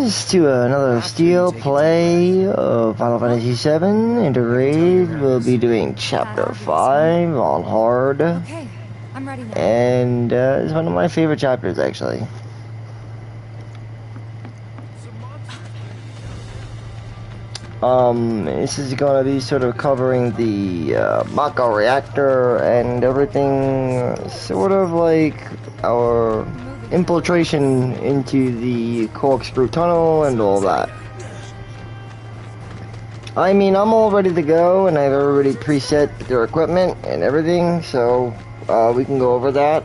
guys to another Steel play of Final Fantasy VII Intergrade. We'll be doing Chapter 5 on hard. Okay, I'm ready now. And it's one of my favorite chapters, actually. This is gonna be sort of covering the Mako reactor and everything, sort of like our infiltration into the corkscrew tunnel and all that. I mean, I'm all ready to go, and I've already preset their equipment and everything, so we can go over that.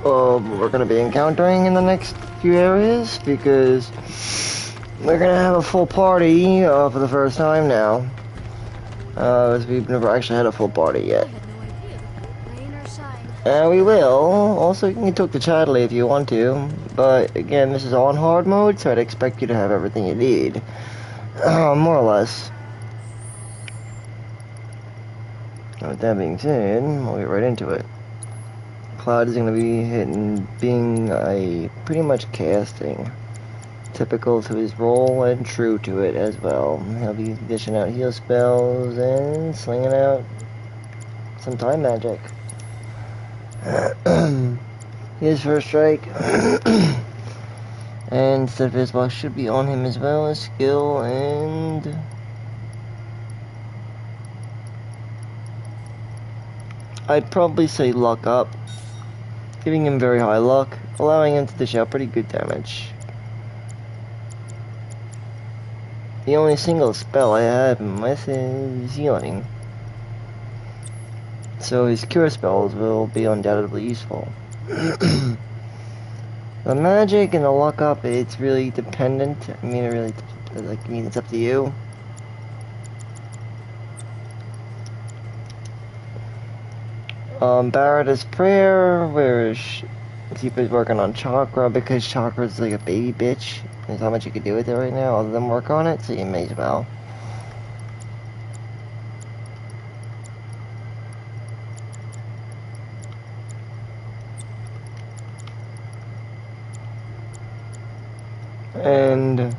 We're gonna be encountering in the next few areas, because we're gonna have a full party for the first time now, as we've never actually had a full party yet. And we will. Also, you can talk to Chadley if you want to, but again, this is on hard mode, so I'd expect you to have everything you need, more or less. With that being said, we'll get right into it. Cloud is going to be being a pretty much casting. Typical to his role and true to it as well. He'll be dishing out heal spells and slinging out some time magic. His first strike and steadfast block should be on him as well as skill and I'd probably say luck up, giving him very high luck, allowing him to dish out pretty good damage. The only single spell I have him with is healing, so his cure spells will be undoubtedly useful. The magic and the luck up, it's really dependent. I mean, it's up to you. Barretta's prayer, where Tifa's working on chakra, because chakra's like a baby bitch. There's not much you can do with it right now other than work on it, so you may as well. And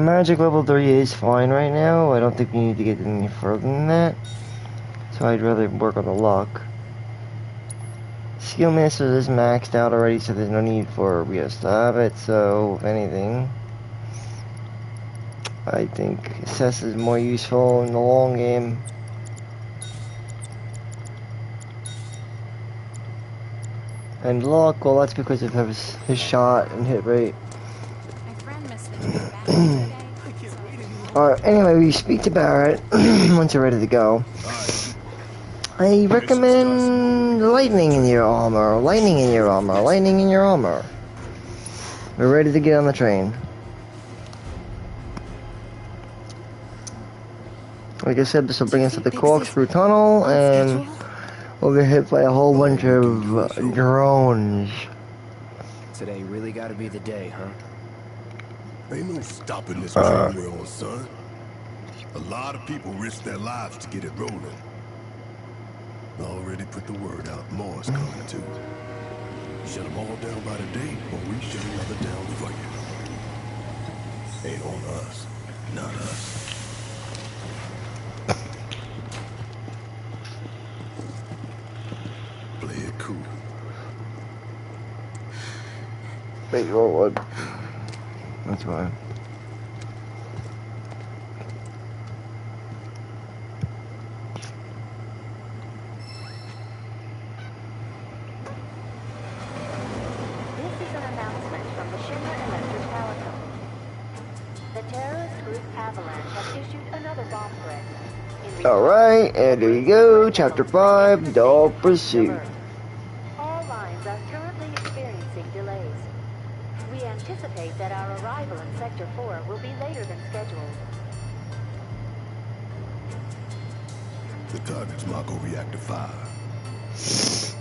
magic level 3 is fine right now. I don't think we need to get any further than that, so I'd rather work on the luck. Skill master is maxed out already, so there's no need for Rios to have it, so if anything, I think assess is more useful in the long game. And luck, well, that's because of his shot and hit rate. Alright, anyway, we speak to Barrett once you're ready to go. I recommend lightning in your armor, lightning in your armor, lightning in your armor. We're ready to get on the train. Like I said, this will bring us to the corkscrew tunnel, and we'll get hit by a whole bunch of drones. Today really gotta be the day, huh? Ain't no stopping this train we're on, son. A lot of people risk their lives to get it rolling. Already put the word out, more's coming too. Shut them all down by the day, or we shut another down for you. Ain't on us, not us. Play it cool. Wait, roll one. That's fine. Alright, and there you go, Chapter 5, Dog Pursuit. All lines are currently experiencing delays. We anticipate that our arrival in Sector 4 will be later than scheduled. The target's Mako Reactor 5.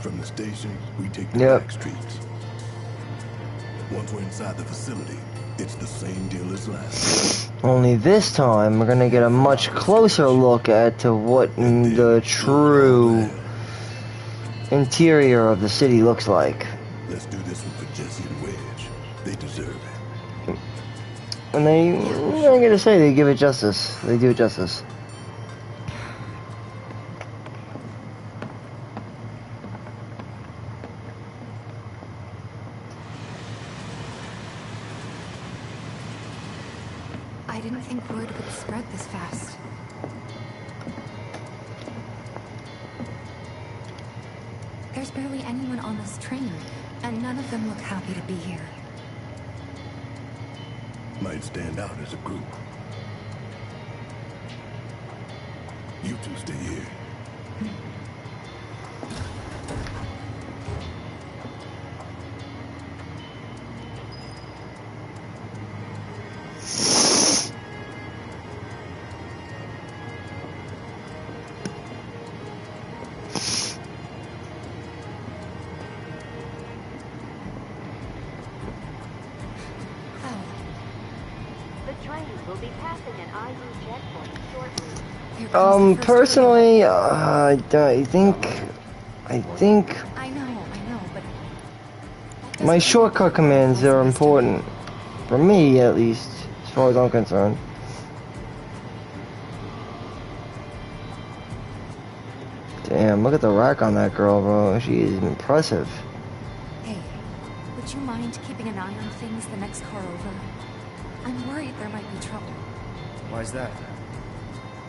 From the station, we take the back streets. Once we're inside the facility, it's the same deal as last. Only this time, we're gonna get a much closer look at what the true interior of the city looks like. Let's do this one for Jim. Jesse and Wedge. They deserve it. And they, I'm gonna say, they give it justice. They do it justice. I didn't think word would spread this fast. There's barely anyone on this train, and none of them look happy to be here. Might stand out as a group. You two stay here. Personally, I think, I know, but my shortcut commands are important. For me, at least, as far as I'm concerned. Damn, look at the rack on that girl, bro. She is impressive. Hey, would you mind keeping an eye on things the next car over? I'm worried there might be trouble. Why's that?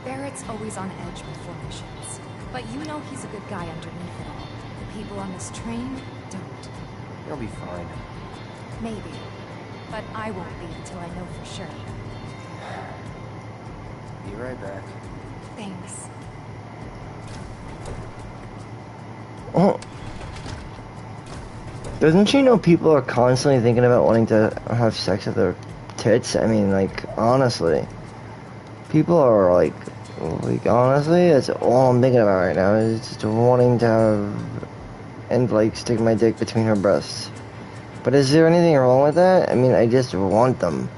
Barrett's always on edge before missions, but you know he's a good guy underneath it all. The people on this train don't. You'll be fine. Maybe, but I won't be until I know for sure. Be right back. Thanks. Oh. Doesn't she know people are constantly thinking about wanting to have sex with their tits? I mean, like, honestly. People are like honestly, that's all I'm thinking about right now is just wanting to have and like stick my dick between her breasts. But is there anything wrong with that? I mean, I just want them.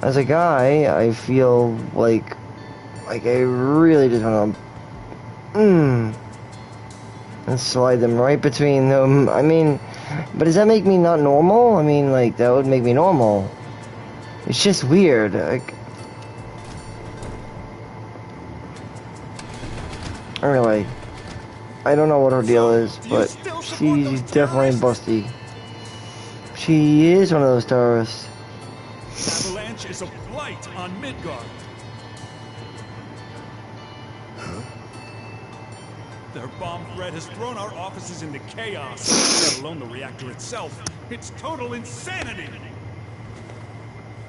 As a guy, I feel like I really just want to and slide them right between them. I mean, but does that make me not normal? I mean, like, that would make me normal. It's just weird. Like, anyway, I don't know what her deal is, but she's definitely busty. She is one of those terrorists. Avalanche is a blight on Midgard. Huh? Their bomb threat has thrown our offices into chaos, let alone the reactor itself. It's total insanity.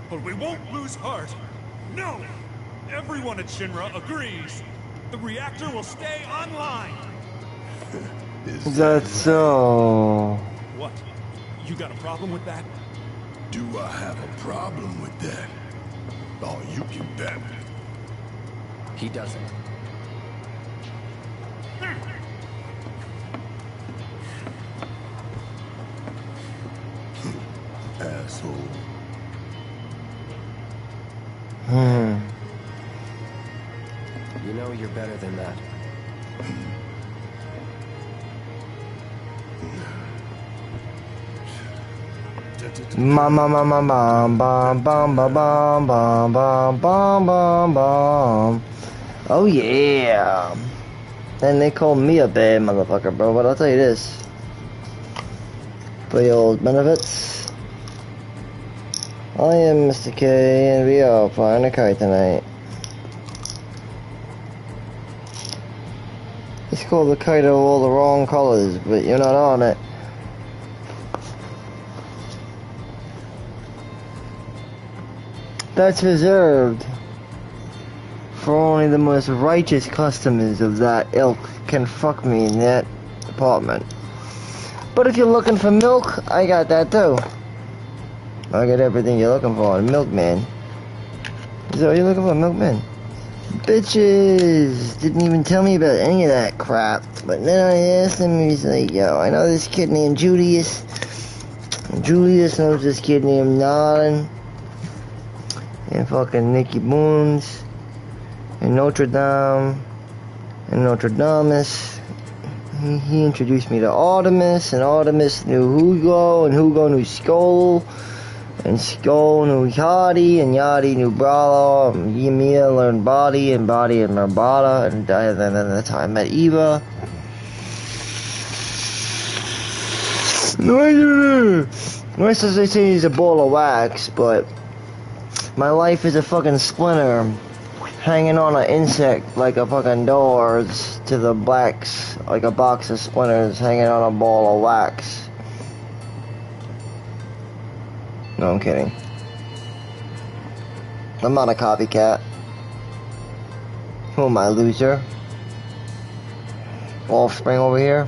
But we won't lose heart. No! Everyone at Shinra agrees. The reactor will stay online. Is that so? What? You got a problem with that? Do I have a problem with that? Oh, you can bet. He doesn't. Asshole. You know you're better than that. Mama mama bam bam bam bam bam bam bam bam bam bam. Oh yeah. And they call me a bad motherfucker, bro, but I'll tell you this. For the old benefits. I am Mr. K and we are flying a kite tonight. It's called the kite of all the wrong colors, but you're not on it. That's reserved for only the most righteous customers of that ilk can fuck me in that apartment. But if you're looking for milk, I got that too. I got everything you're looking for in Milkman. Is that what you're looking for, Milkman? Bitches didn't even tell me about any of that crap. But then I asked him, he's like, yo, I know this kid named Julius. Julius knows this kid named Nolan. And fucking Nicky Boons. And Notre Dame. And Notre Damus. He introduced me to Artemis, and Artemis knew Hugo, and Hugo knew Skull, and Skull knew Yachty, and Yachty knew Brala, and Yamia learned Body, and Body and Marbata, and then that's how I met Eva. Nice as they say he's a ball of wax, but my life is a fucking splinter hanging on an insect like a fucking doors to the blacks, like a box of splinters hanging on a ball of wax. No, I'm kidding. I'm not a copycat. Who am I, loser? Offspring over here.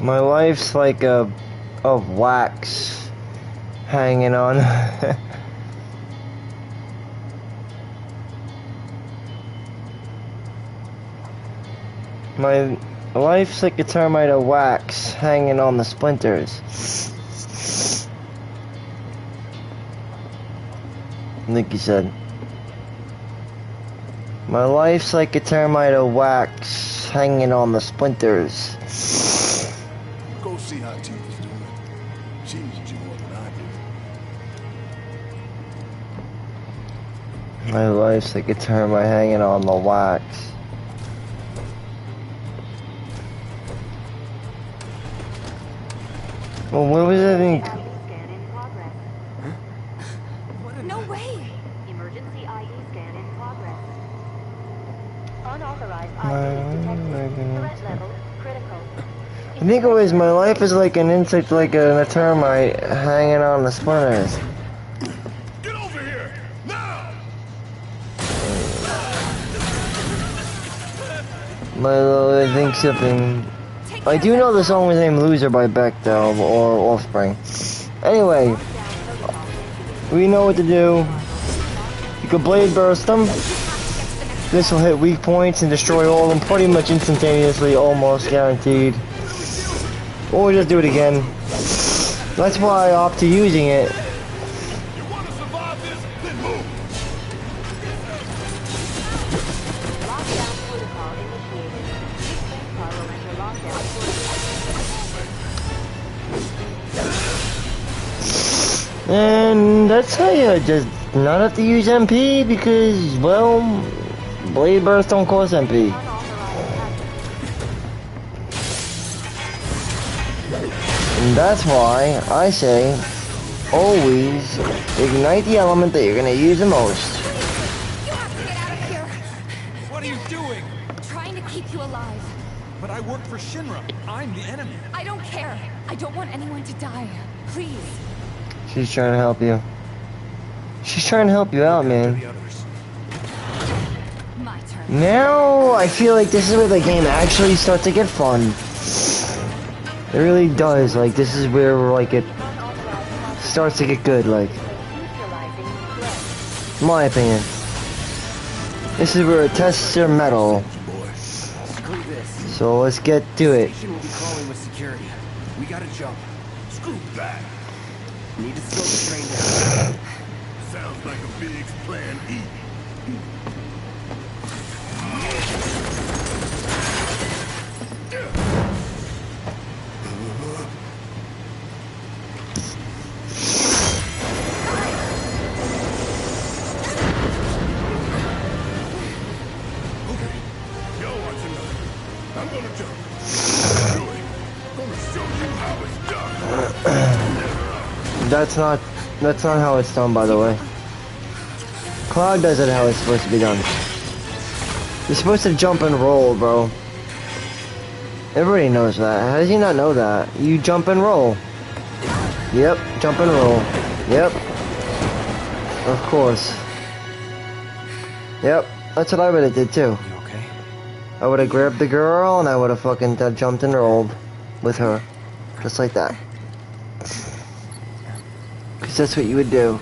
My life's like a of wax hanging on. My life's like a termite of wax hanging on the splinters. I think you said. My life's like a termite of wax hanging on the splinters. Go see how Tifa's doing. She needs you more than I do. My life's like a termite hanging on the wax. Well, what was that thing? Scan in progress. No way! Emergency ID scan in progress. Unauthorized ID detected. Threat level critical. I think it was my life is like an insect, like a termite hanging on the splinters. Get over here! Now! I think something. I do know the song was named Loser by Beck though, or Offspring. Anyway, we know what to do. You can blade burst them. This will hit weak points and destroy all of them pretty much instantaneously, almost guaranteed. Or just do it again. That's why I opt to using it. You want to survive this? Then move! Lockdown protocol initiated. Car will enter lockdown protocol. And that's how you just not have to use MP because, well, blade bursts don't cost MP. And that's why I say, always ignite the element that you're gonna use the most. You have to get out of here! What are you doing? Trying to keep you alive. But I work for Shinra. I'm the enemy. I don't care. I don't want anyone to die. Please. She's trying to help you. She's trying to help you out, man. The others. My turn. Now I feel like this is where the game actually starts to get fun. It really does. Like this is where like it starts to get good. Like, in my opinion, this is where it tests your metal. Screw this. So let's get to it. Station will be crawling with security. We gotta jump. Screw that! Need to slow the train down. Sounds like a big plan E. Y'all watch another. I'm gonna jump. Do it. Gonna show you how it's done. That's not how it's done, by the way. Cloud does it how it's supposed to be done. You're supposed to jump and roll, bro. Everybody knows that. How does he not know that? You jump and roll. Yep, jump and roll. Yep. Of course. Yep, that's what I would have did too. You okay? I would have grabbed the girl and I would have fucking jumped and rolled with her. Just like that. Because that's what you would do.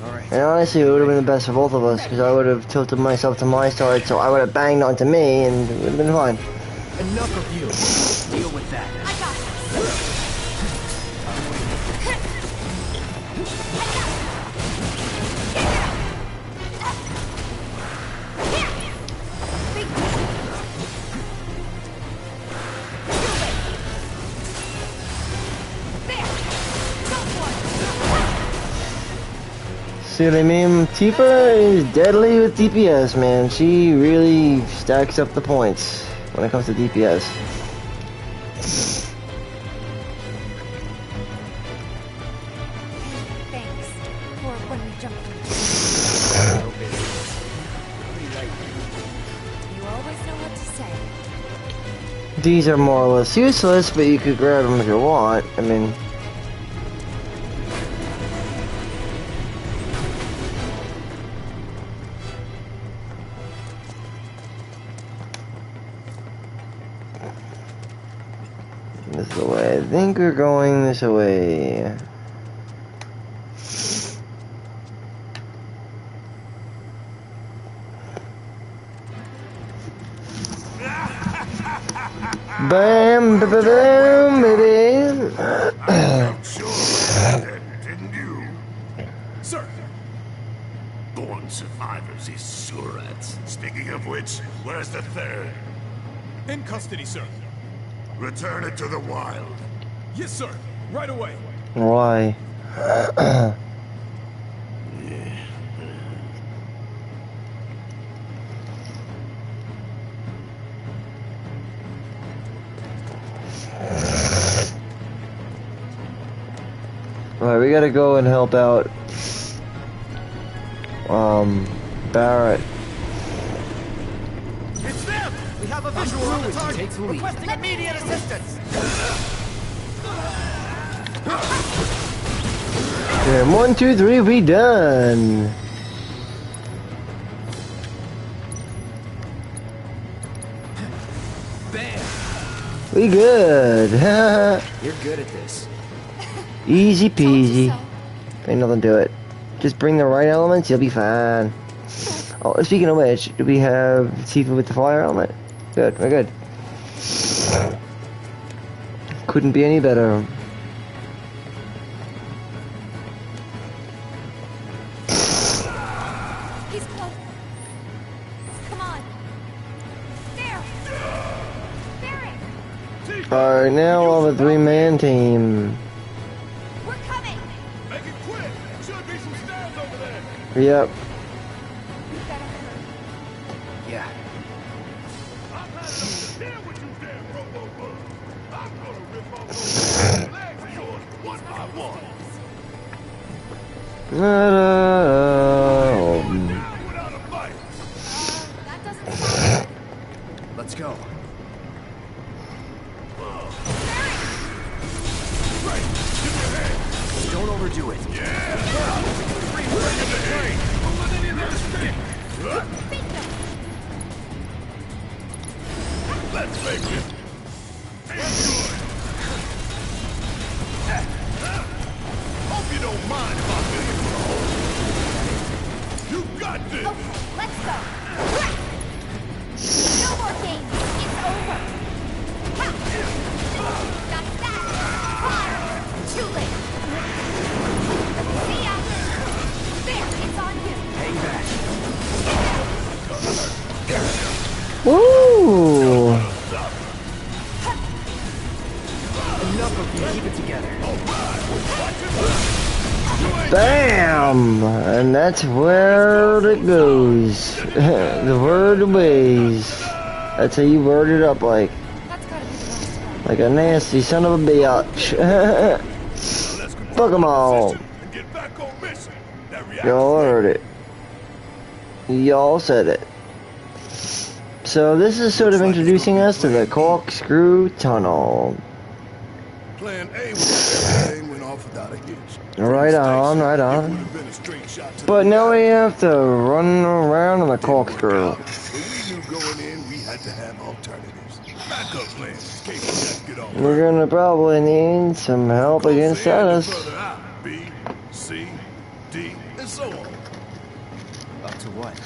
Alright. And honestly, it would have been the best for both of us, because I would have tilted myself to my side, so I would have banged onto me, and it would have been fine. Enough of you. Deal with that. I got See what I mean? Tifa is deadly with DPS, man. She really stacks up the points when it comes to DPS. Thanks for when we jumped. You always know what to say. These are more or less useless, but you could grab them if you want. I mean... This is the way. I think we're going this way. Bam, ba, ba, bam, baby. I'm sure that, didn't you? Sir, Born survivors, these surats. Speaking of which, where's the third? in custody, sir. Return it to the wild. Yes, sir. Right away. Why? Alright, we gotta go and help out Barrett. It's them! We have a visual on the target. Take the lead. Requesting immediate assistance. And 1, 2, 3, we done. Bam! We good. You're good at this. Easy peasy. Told you Ain't nothing to it. Just bring the right elements, you'll be fine. Oh, speaking of which, do we have Tifa with the fire element? Good, we're good. Couldn't be any better. He's close. Come on. There. Barrett. Alright, now on the three-man team. We're coming. Make it quick. Should be some stairs over there. Yep. You better hurry. Yeah. I'm not gonna deal with you, damn robo-bug. I'm gonna rip off those legs of yours one by one. Without a fight. That doesn't sound Let's go. Right. Give me a hand. Don't overdo it. Let's make it. Hope you don't mind if I finish the hole. You got this. Okay, let's go. No more games. It's over. Ha! Got that. Fire. Too late. See ya. There, it's on you. Hang back. Woo! Enough of you. Keep it together. Bam! And that's where it goes. The word ways. That's how you word it up, like That's gotta be the last one. a nasty son of a bitch. Fuck 'em all. And get back on mission. That Y'all heard it. Y'all said it. So this is sort of introducing us to the corkscrew tunnel. Plan A was everything went off without a hitch. Right on, right It on. would have been a straight shot to But the now left. we have to run around in the corkscrew. But we knew going in we had to have alternatives. Backup plans in case we had to get off. We're gonna probably need some help against Closer in and Status. further out. B, C, D, and and so on. Up to what?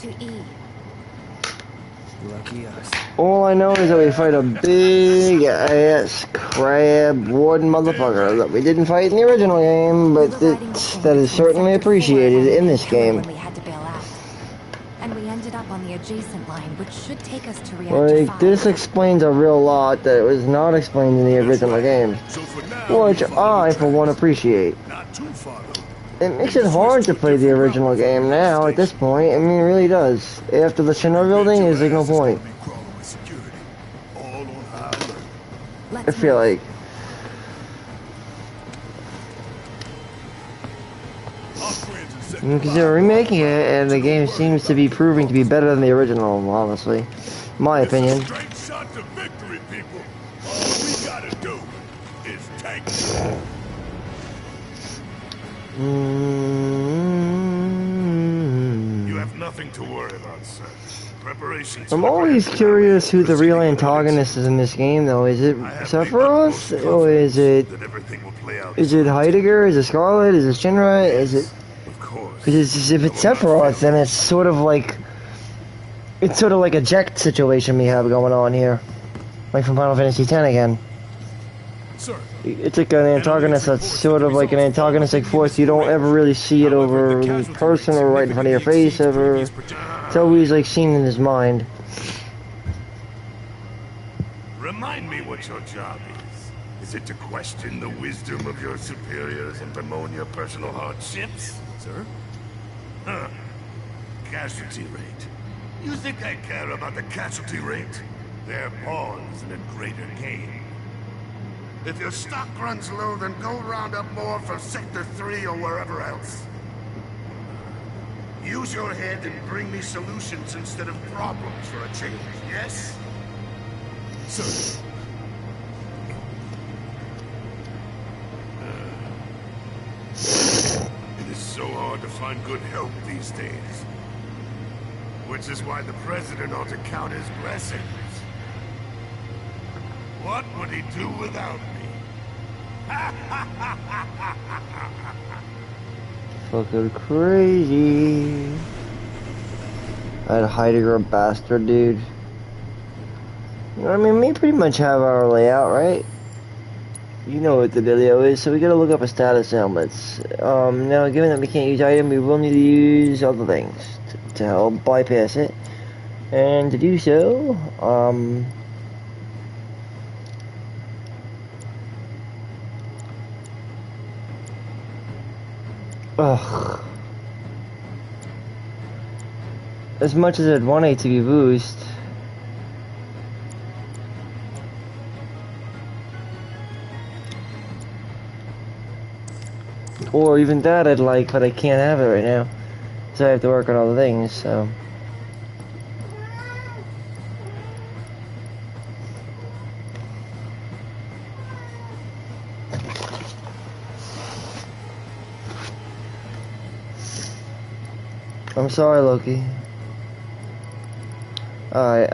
To E. Lucky us. All I know is that we fight a big ass crab warden motherfucker that we didn't fight in the original game, but that is certainly appreciated in this game. When we had to bail out. And we ended up on the adjacent line, which should take us to reactor Like, 5. this explains a real lot that was not explained in the original game, So for now, which I, for one, appreciate. not too far though. It makes it hard to play the original game now, at this point. I mean, it really does. After the Shinnor building, there's like no point. I feel like. Because they're remaking it, and the game seems to be proving to be better than the original, honestly. My opinion. Straight shot to victory, people. All we gotta do is tank it. You have nothing to worry about, sir. Preparations. I'm always curious who the real antagonist is in this game, though. Is it Sephiroth? Or is it... That everything will play out. Is it Heidegger? Is it Scarlet? Is it Shinra? Is it... Of course. Because if it's Sephiroth, then it's sort of like... It's sort of like a Jack situation we have going on here. Like from Final Fantasy X again. Sir. It's like an antagonist that's sort of like an antagonistic force. You don't ever really see it over in person or right in front of your face ever. It's always like seen in his mind. Remind me what your job is. Is it to question the wisdom of your superiors and bemoan your personal hardships? Sir? Huh. Casualty rate. You think I care about the casualty rate? They're pawns in a greater game. If your stock runs low, then go round up more from Sector 3 or wherever else. Use your head and bring me solutions instead of problems for a change, yes? Sir. It is so hard to find good help these days. Which is why the President ought to count his blessings. What would he do without me? Fucking crazy. That Heidegger bastard, dude. You know what I mean? We pretty much have our layout, right? You know what the video is, so we gotta look up a status helmets. Now, given that we can't use item, we will need to use other things to help bypass it. And to do so, ugh. As much as I'd want it to be boost. Or even that I'd like, but I can't have it right now. So I have to work on all the things, so. I'm sorry, Loki. Alright,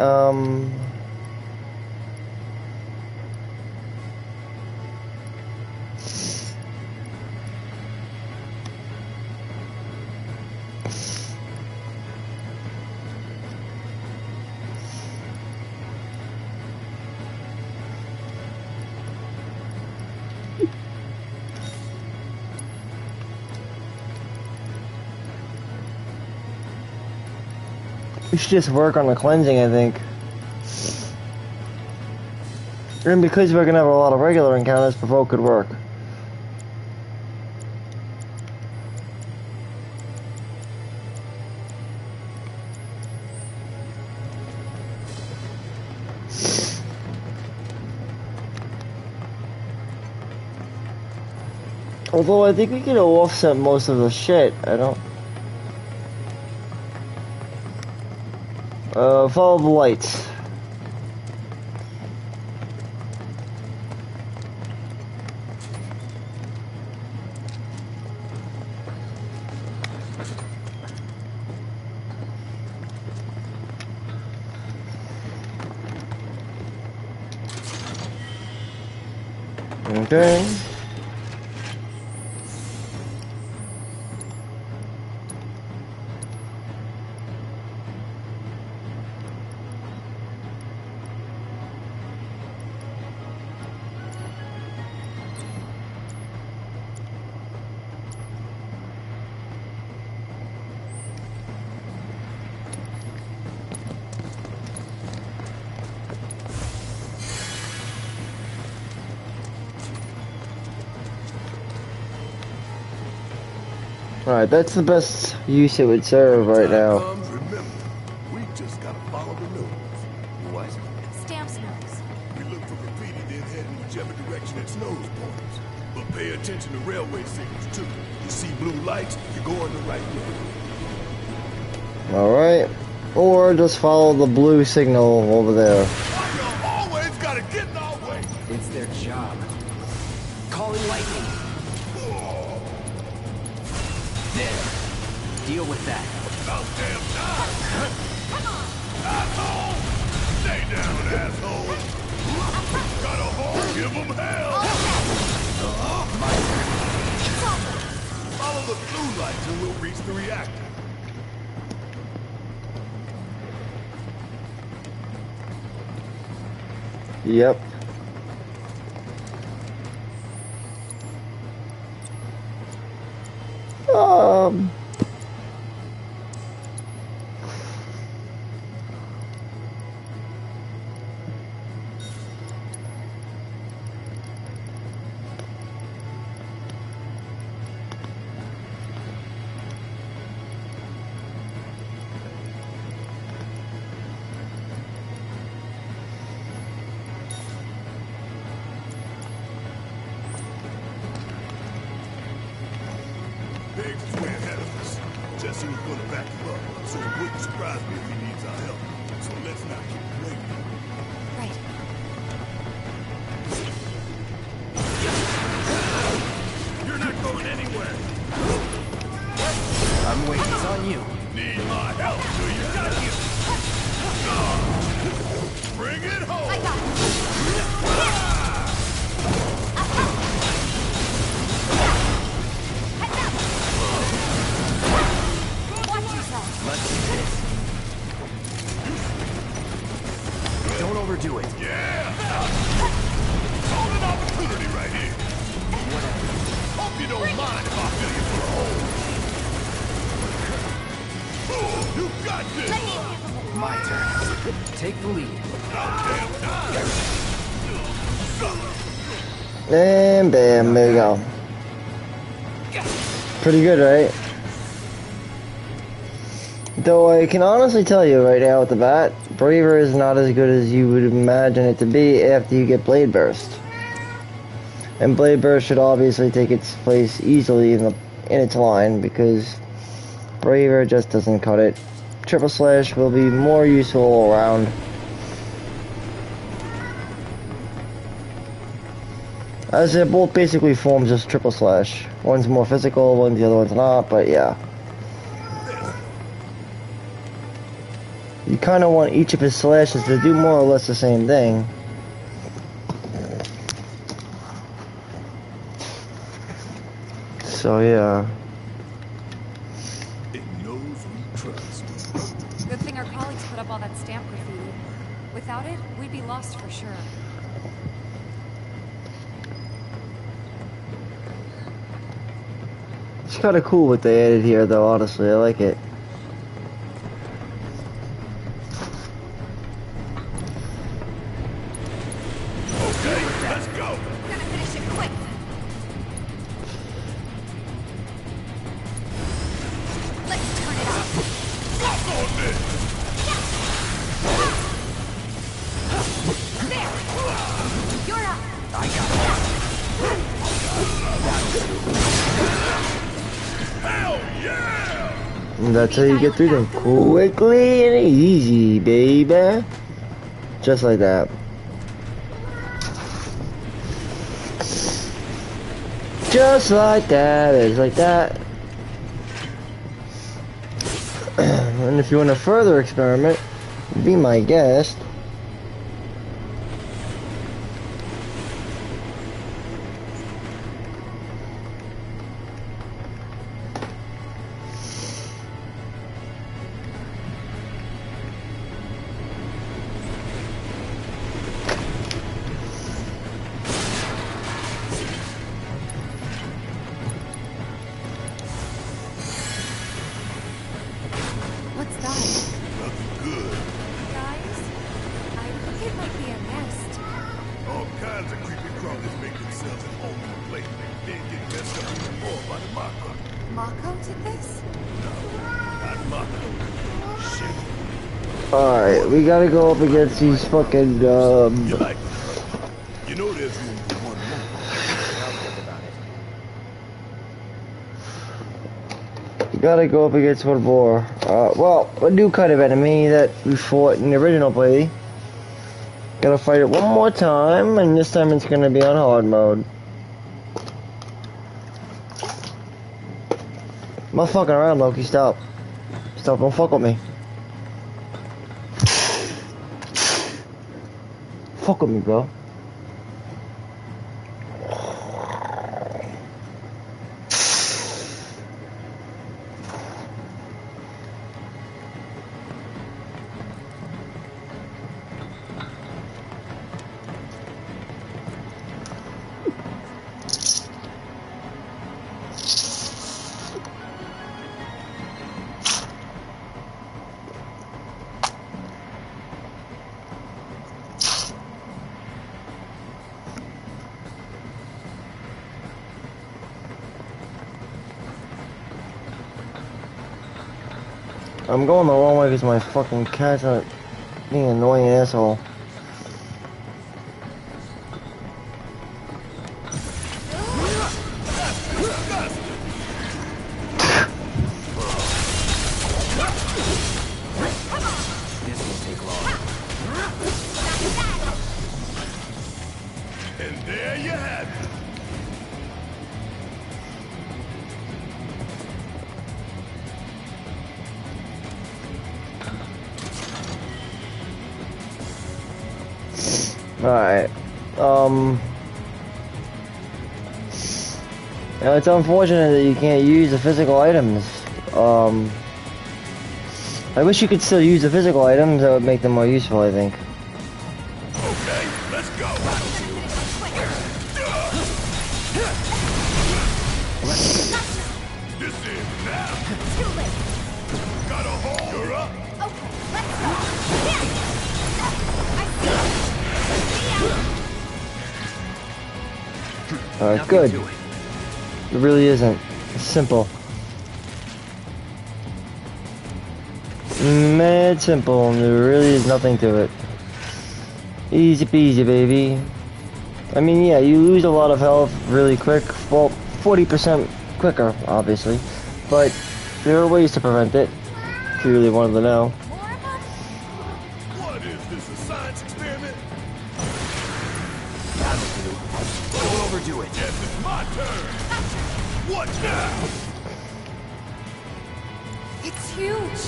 we should just work on the cleansing, I think. And because we're gonna have a lot of regular encounters, Provoke could work. Although I think we could offset most of the shit, I don't... follow the lights. Okay. Alright, that's the best use it would serve right now. Comes, remember, we just gotta follow the nose. What? Stamp's nose. We look for graffiti, then head in whichever direction its nose points. But pay attention to railway signals too. You see blue lights, you're going the right way. Alright. Or just follow the blue signal over there. Why you always gotta get in our way? It's their job. Calling lightning. There. Deal with that. About damn time! Asshole! Stay down, asshole! Got a hole, give them hell! Follow the blue lights and we'll reach the reactor. Yep. Biggs is way ahead of us. Jesse was gonna back him up, so it wouldn't surprise me if he needs our help. So let's not keep him waiting. Right. You're not going anywhere. I'm waiting. It's on you. Need my help, do you? Got you. Bring it home. I got it. Watch yourself. Let's do this. Don't overdo it. Yeah. Golden opportunity right here. Hope you don't mind if I fill you for a hole. You got this. My turn. Take the lead. Goddamn time. And bam, there you go. Pretty good, right? Though I can honestly tell you right now at the bat, Braver is not as good as you would imagine it to be after you get Blade Burst. And Blade Burst should obviously take its place easily in its line because Braver just doesn't cut it. Triple Slash will be more useful all around. As they're both basically forms of Triple Slash. One's more physical, the other one's not, but yeah. You kind of want each of his slashes to do more or less the same thing. So yeah. It knows we trust. Good thing our colleagues put up all that stamp graffiti. Without it, we'd be lost for sure. It's kind of cool what they added here, though, honestly. I like it. Okay, let's go. We're gonna finish it quick. Let's turn it up. Fuck on this. There! You're up! I got Hell yeah! And that's how you get through them quickly and easy, baby. Just like that. Just like that. It's like that. And if you want a further experiment, be my guest. What's that? Nothing good. Guys? yourself at home on a plate, then get messed up even more by the Mako. Mako did this? Not Mako. Shit. Alright, we gotta go up against these fucking, You like it? You know there's room for one more. I'll think about it. we gotta go up against one more. Well, a new kind of enemy that we fought in the original play. Gotta fight it one more time, and this time it's gonna be on hard mode. I'm not fucking around, Loki, stop. Stop, don't fuck with me. Fuck with me, bro. I'm going the wrong way because my fucking cat's being an annoying asshole. This won't take long. And there you have it. Alright. Now it's unfortunate that you can't use the physical items. I wish you could still use the physical items, that would make them more useful, I think. Okay, let's go. This is now. Too late. Got a hole. You're up. Okay, let's go. Here. I see. Alright, Nothing good. to it. It really isn't. It's simple. Mad simple, and there really is nothing to it. Easy peasy, baby. I mean, yeah, you lose a lot of health really quick. Well, 40% quicker, obviously. But there are ways to prevent it, if you really wanted to know. What is this, a science experiment? That'll do. Don't overdo it. Yes, it's my turn. What now? It's huge.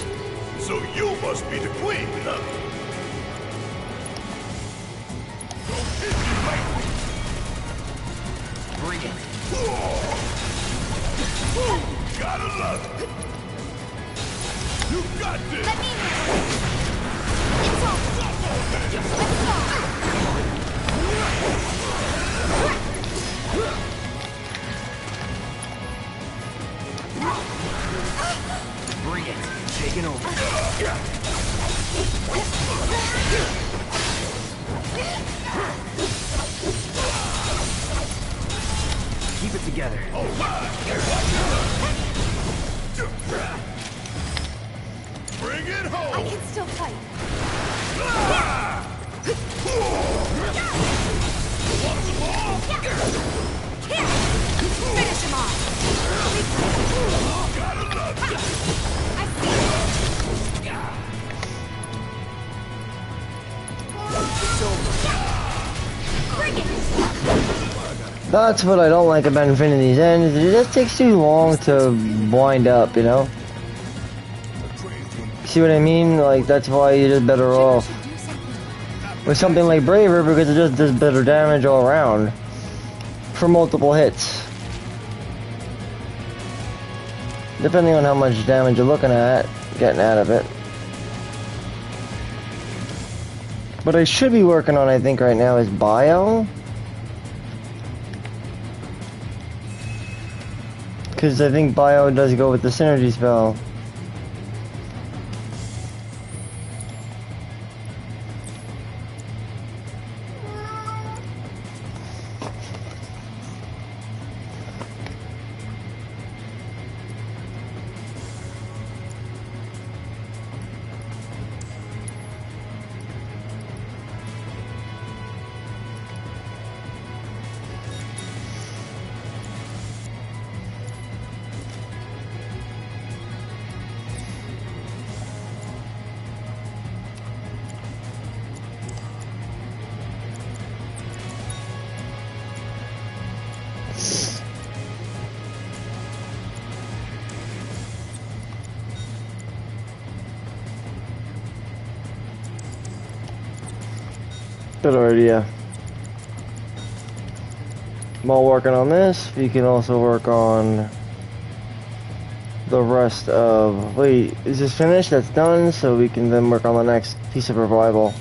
So you must be the queen, huh? Don't hit me like Bring it. Ooh, gotta love it. You got this. Let me handle it. It's all dead. Let's go. Bring it. Taking over. Keep it together. All right. Bring it I home. can still fight. Want some more? Here. Finish him off. Gotta love it. I see. It's over. Bring it. That's what I don't like about Infinity's End, is it just takes too long to wind up, you know? See what I mean? Like, that's why you're just better off with something like Braver, because it just does better damage all around for multiple hits. Depending on how much damage you're looking at, getting out of it. What I should be working on, I think, right now is Bio. Because I think Bio does go with the synergy spell. Good idea. While working on this, we can also work on the rest of... Wait, is this finished? That's done, so we can then work on the next piece of revival.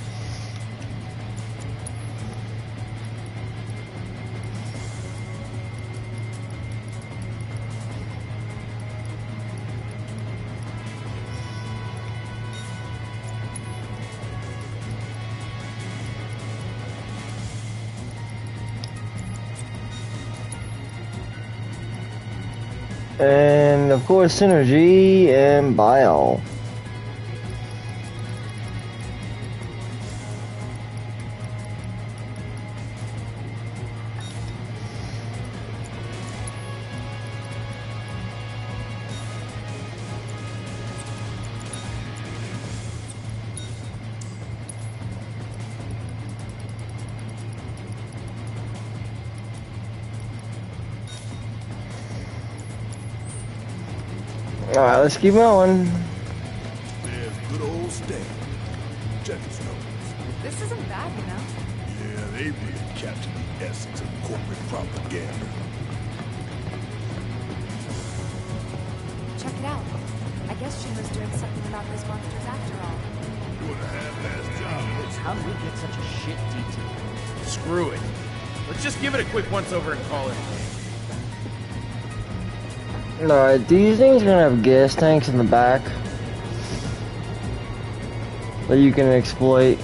And of course, Synergy and Bile. Alright, let's keep going. There's good old Stan. Check his notes. This isn't bad, you know. Yeah, they really captured the essence of corporate propaganda. Check it out. I guess Shinra's doing something about those monsters after all. Doing a half-assed job. How did we get such a shit detail? Screw it. Let's just give it a quick once-over and call it a day. Alright, these things are gonna have gas tanks in the back that you can exploit.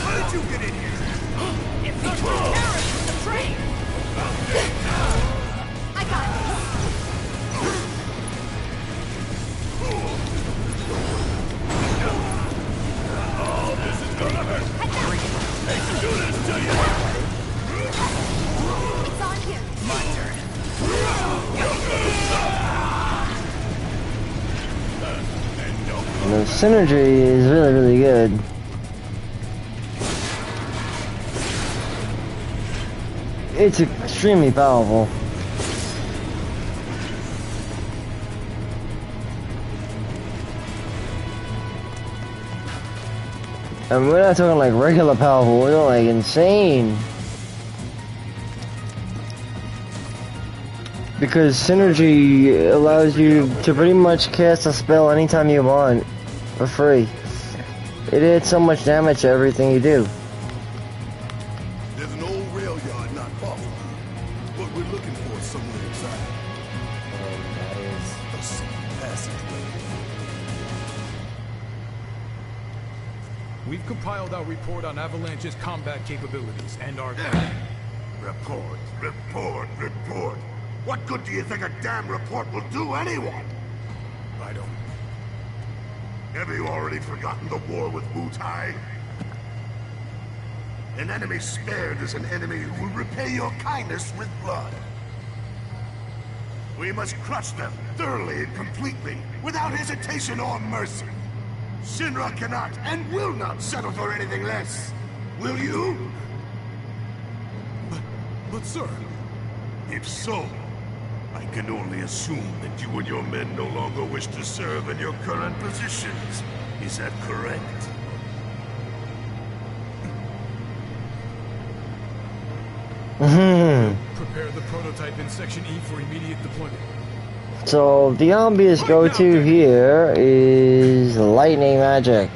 How did you get in here? It's the carriage from the train! I got it. Oh, this is gonna hurt. Hate to do this to you. It's on you. My turn. The synergy is really, really good. It's extremely powerful. And we're not talking like regular powerful, we're talking like insane. Because synergy allows you to pretty much cast a spell anytime you want, for free. It adds so much damage to everything you do. There's an old rail yard not far from here. What we're looking for is somewhere inside. That is... A secret passageway. We've compiled our report on Avalanche's combat capabilities and our... Report, report, report. What good do you think a damn report will do anyone? I don't... Have you already forgotten the war with Wu-Tai? An enemy spared is an enemy who will repay your kindness with blood. We must crush them thoroughly and completely, without hesitation or mercy. Shinra cannot and will not settle for anything less. Will you? But sir... If so, I can only assume that you and your men no longer wish to serve in your current positions. Is that correct? Prepare the prototype in Section E for immediate deployment. So the obvious go-to here is lightning magic.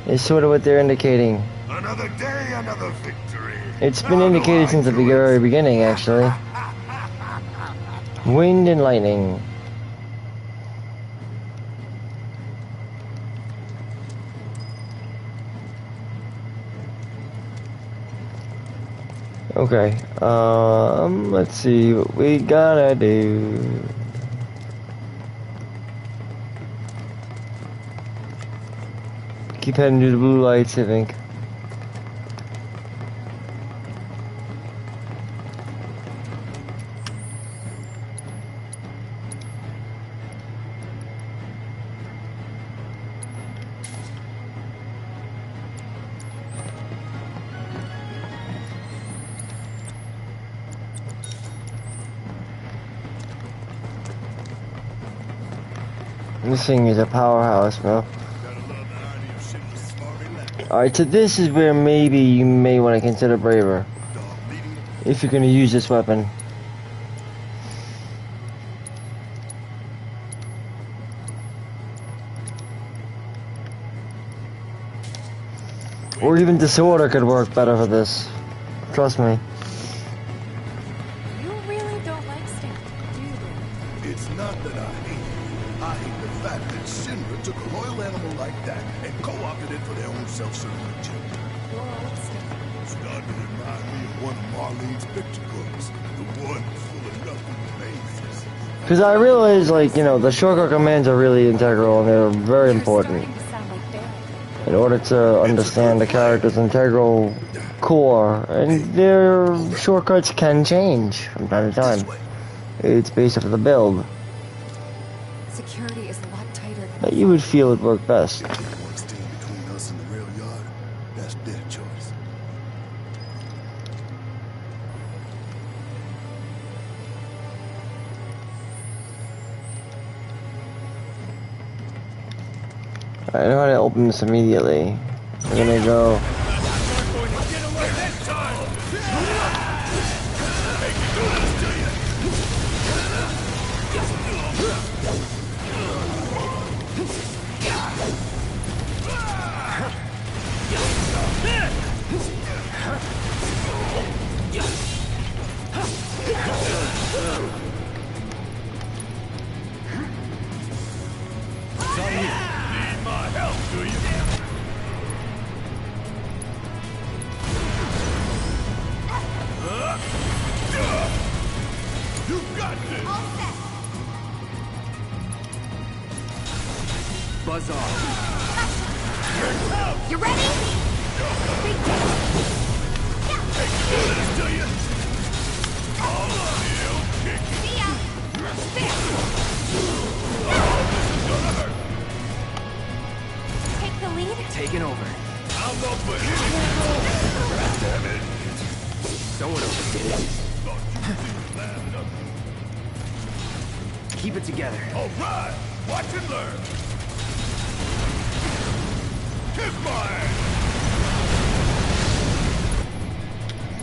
Is sort of what they're indicating. Another day, another victory. It's been indicated since the very beginning, actually. Wind and lightning. Okay, let's see what we gotta do. Keep heading to the blue lights, I think. This thing is a powerhouse, bro. Alright, so this is where maybe you may want to consider braver. If you're going to use this weapon. Or even disorder could work better for this. Trust me. You really don't like Stanton, do you? It's not that I hate it. I hate the fact that Shinra took a loyal animal like that and co-opted it for their own self-serving agenda. Poor old Stanton. Starting to remind me of one of Marlene's picture books. The one full of nothing mazes. Because I realize, like, you know, the shortcut commands are really integral and they're very important. You're starting to sound like Barry. In order to understand the character's integral core, and their shortcuts can change from time to time. It's based off of the build Security is a lot tighter than that you would feel would work best. Want to stand between us and the rail yard? That's their choice. I know how to open this immediately. We're gonna go. Buzz off. You ready? Big See ya. There. Take the lead. Taking over. I'm up for it. Damn it. Someone overdid it. Keep it together. All right. Watch and learn. Kiss my ass.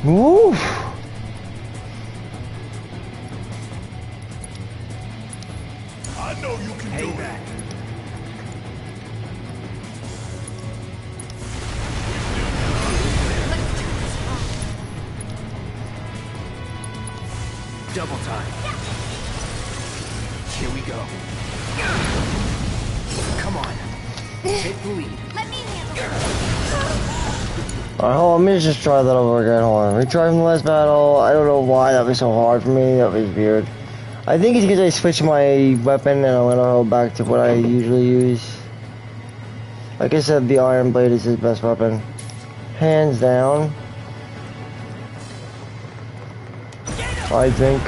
Woo! I know you can do it. Double time. Here we go. Come on. Take the lead. Let me handle it. Alright, hold on, let me just try that over again. Hold on. Retry from the last battle. I don't know why that was so hard for me. That was weird. I think it's because I switched my weapon and I'm gonna go back to what I usually use. Like I said, the Iron Blade is his best weapon. Hands down. I think.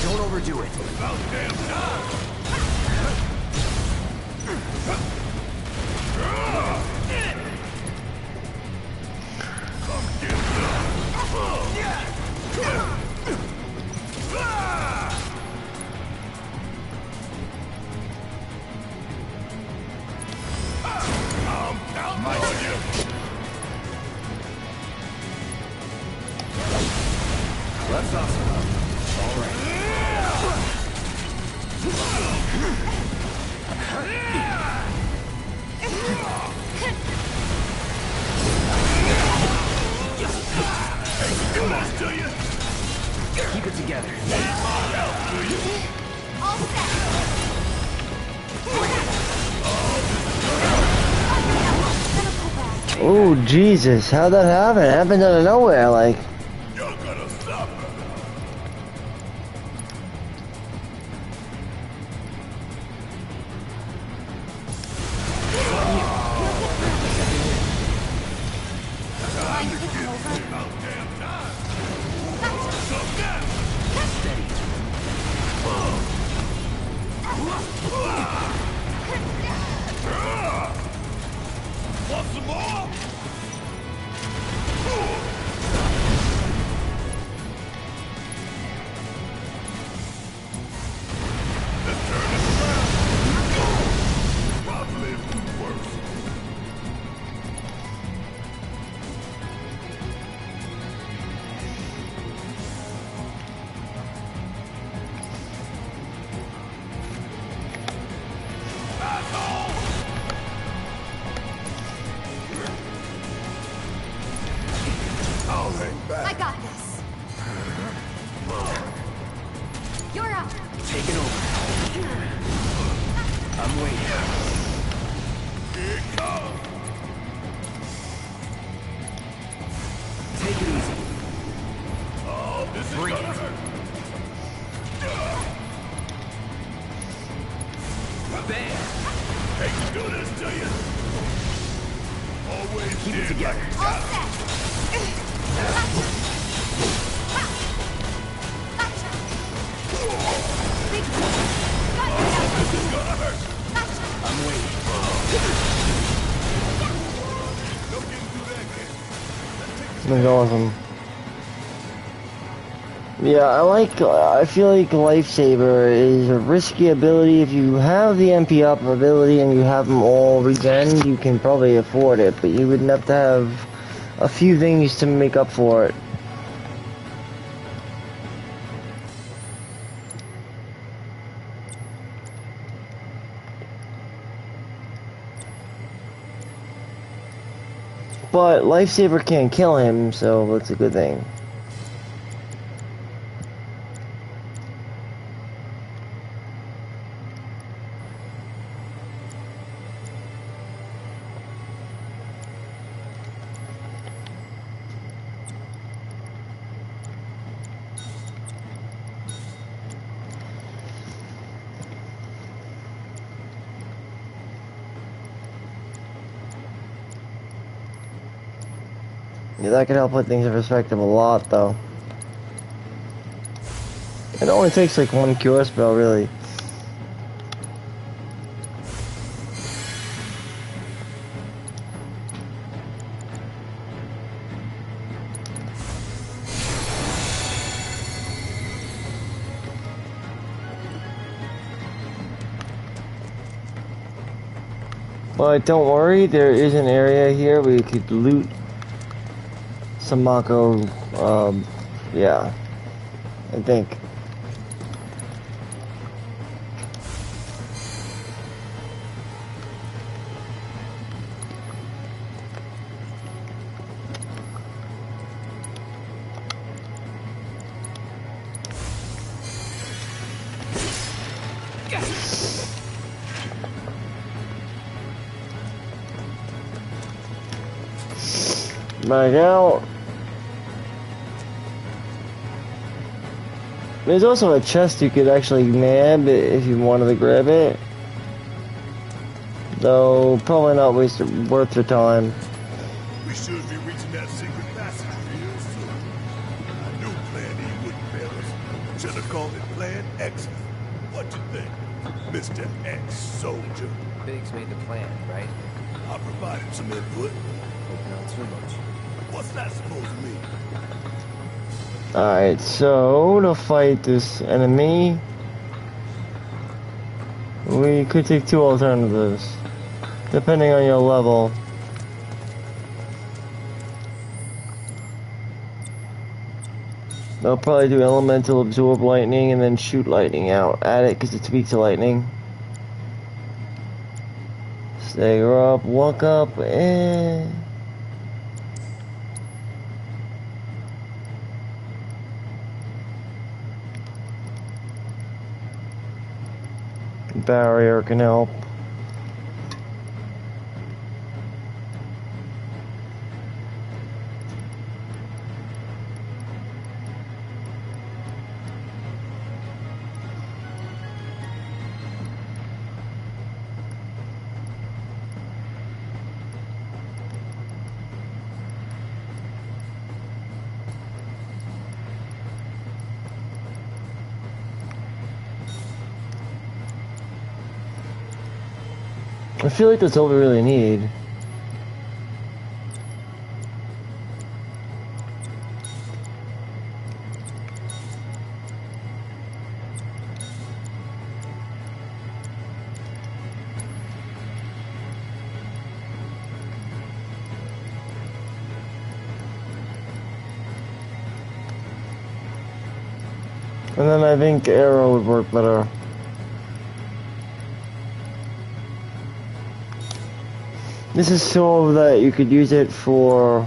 Don't overdo it. About damn time. Come get I'm counting on you. That's awesome. All right. Come on, do you? Keep it together. All set. Oh, Jesus. How'd that happen? It happened out of nowhere, like. You're gonna suffer. About damn time. So get Steady. Want some more? I'm waiting. Here it comes. Take it easy. Oh, this is Bring gonna it. hurt. There. Hate to do this to you. Always Keep it did together. like All set. Gotcha. Ha. Gotcha. Big one. Gotcha. this is gonna hurt. Gotcha. I'm waiting. No getting through that gate. That's awesome. Yeah, I feel like Lifesaver is a risky ability. If you have the MP up ability and you have them all regen, you can probably afford it, but you would have to have a few things to make up for it. But Lifesaver can't kill him, so that's a good thing. Yeah, that could help put things in perspective a lot, though. It only takes like one cure spell, really. But don't worry, there is an area here where you could loot some Mako, yeah, I think. Back out. There's also a chest you could actually nab if you wanted to grab it. Though, probably not worth your time. We should be reaching that secret passage real soon. I knew Plan E wouldn't fail us. Should have called it Plan X. What you think, Mr. X-Soldier? Biggs made the plan, right? I provided some input. Hope not too much. What's that supposed to mean? Alright, so to fight this enemy, we could take two alternatives, depending on your level. They'll probably do elemental, absorb lightning, and then shoot lightning out at it because it's weak to lightning. Stagger up, walk up, and barrier can help. I feel like that's all we really need. And then I think arrow would work better. This is so that you could use it for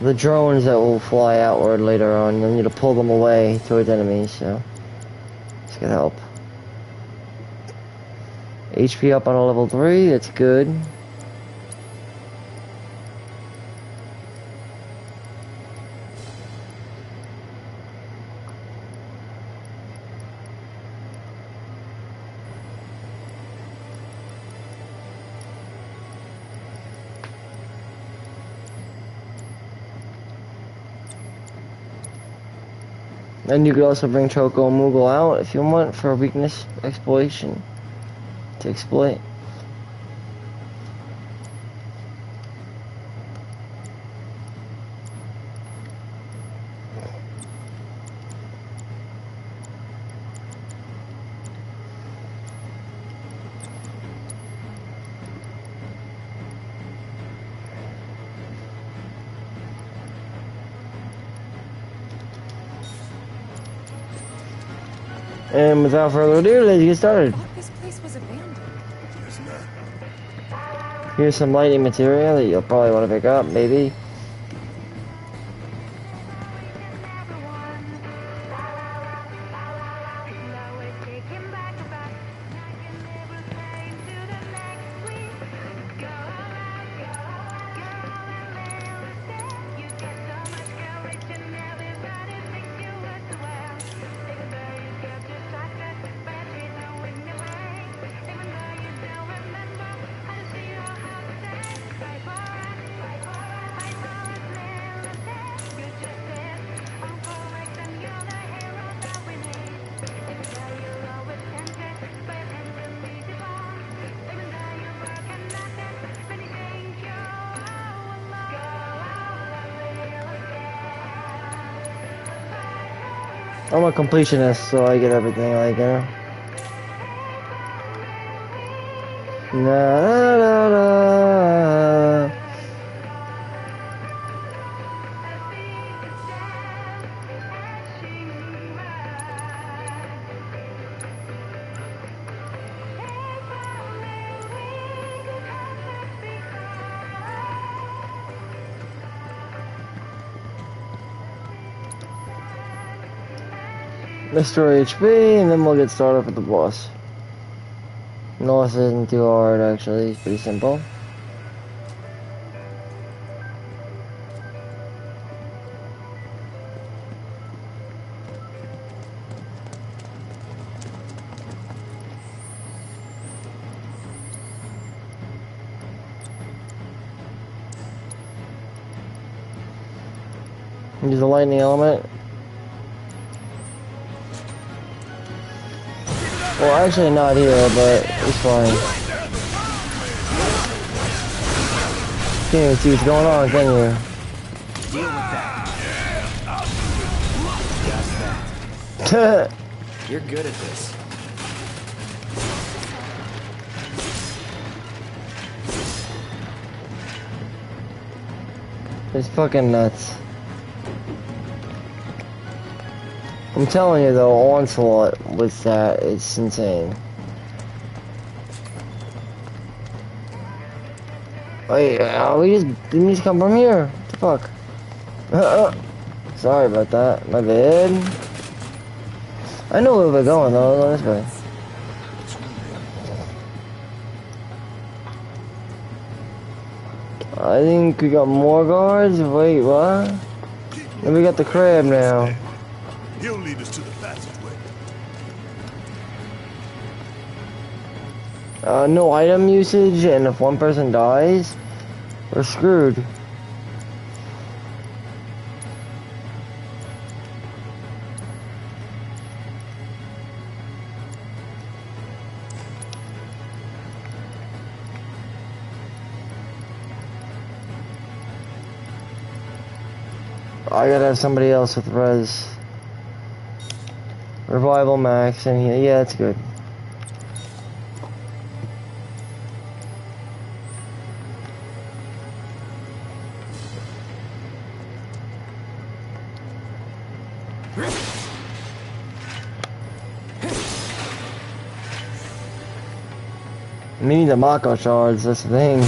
the drones that will fly outward later on. You'll need to pull them away towards enemies, so this could help. HP up on a level 3, that's good. And you could also bring Choco and Moogle out if you want for weakness exploitation. To exploit. And without further ado, let's get started. I thought this place was abandoned. It's not. Here's some lighting material that you'll probably want to pick up, maybe. I'm a completionist, so I get everything, like, you know. Na na na na. Restore HP, and then we'll get started with the boss. No, this isn't too hard, actually. It's pretty simple. Use a lightning element. Well, actually not here, but it's fine. Can't even see what's going on, can you? Deal with that. Just that. You're good at this. It's fucking nuts. I'm telling you though, Onslaught with that, it's insane. Wait, didn't we just come from here? What the fuck? Sorry about that, my bad. I know where we're going though, go this way. I think we got more guards, wait, what? And we got the crab now. He'll lead us to the passageway. No item usage, and if one person dies, we're screwed. I gotta have somebody else with res. Revival max, and yeah, that's good. We need the Mako shards, that's the thing.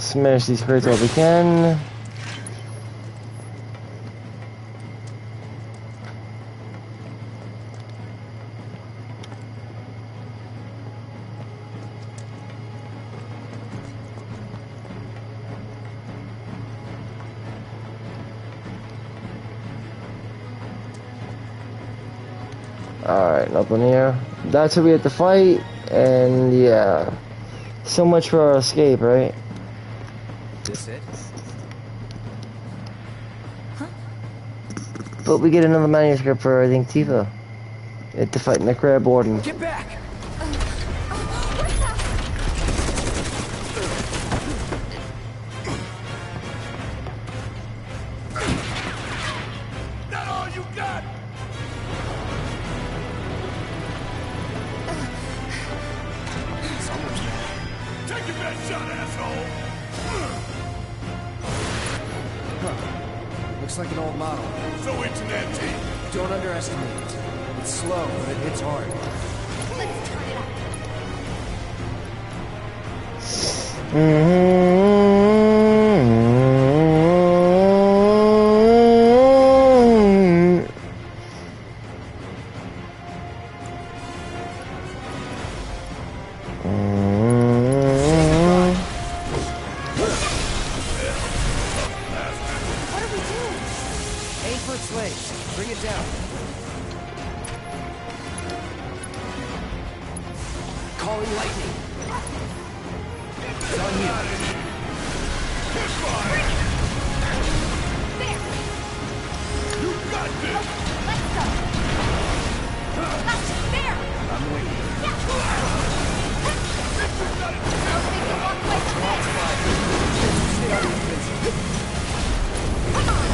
smash these crates all we can. Alright, nothing here. That's what we have to fight, and yeah. So much for our escape, right? This it? But we get another manuscript for, I think, Tifa. At the fight in the crab warden. Get back! That all you got? Take your best shot, asshole! Looks like an old model. So it's an antique. Don't underestimate it. It's slow, but it hits hard. Let's turn it up. What are we doing? Aim for its legs. Bring it down. Calling lightning. It's on you. There. You got this! Let's go. There. I'm waiting. I'll take the walk away from it. Stay on defensive. Come on.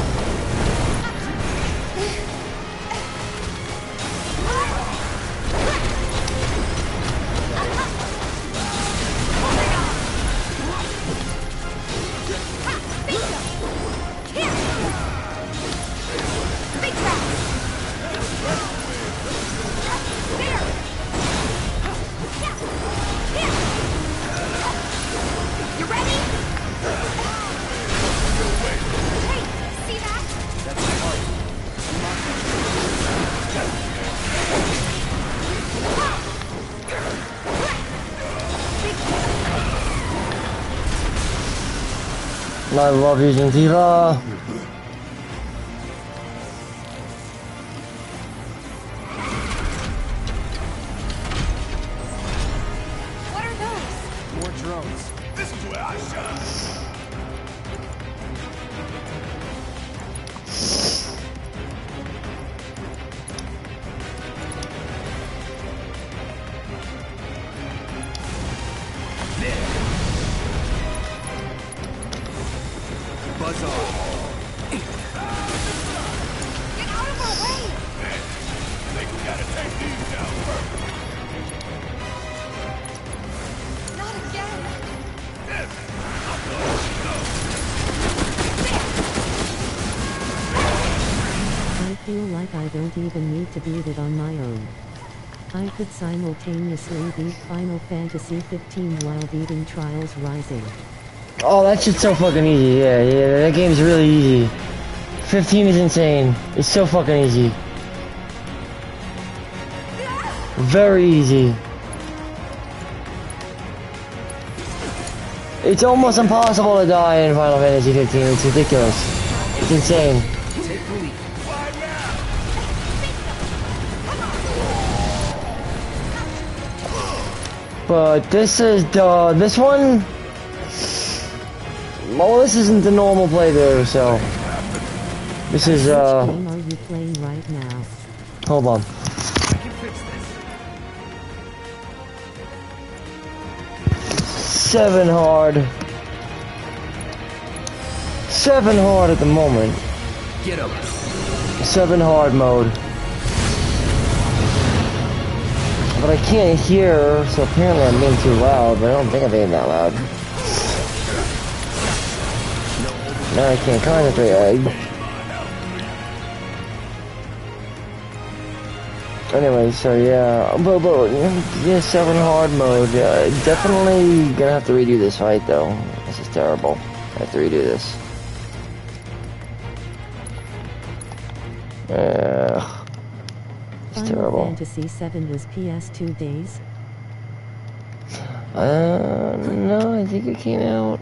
I love using Tifa. What are those? More drones. This is where I shine! Buzz off. Get out of our way! Think we gotta take these down first. Not again! I feel like I don't even need to beat it on my own. I could simultaneously beat Final Fantasy 15 while beating Trials Rising. Oh, that shit's so fucking easy. Yeah, that game's really easy. 15 is insane. It's so fucking easy. Very easy. It's almost impossible to die in Final Fantasy 15. It's ridiculous. It's insane. Take the lead. But this is this one. Well, this isn't the normal playthrough, so this is Which game are you playing right now? Hold on. I can fix this. 7 hard. 7 hard at the moment. Get him. 7 hard mode. But I can't hear, so apparently I'm being too loud, but I don't think I'm being that loud. Now I can't concentrate. Anyway, so yeah, but yeah, 7 hard mode. Definitely gonna have to redo this fight though. This is terrible. I have to redo this. It's Final terrible. Fantasy 7 was PS2 days. No, I think it came out.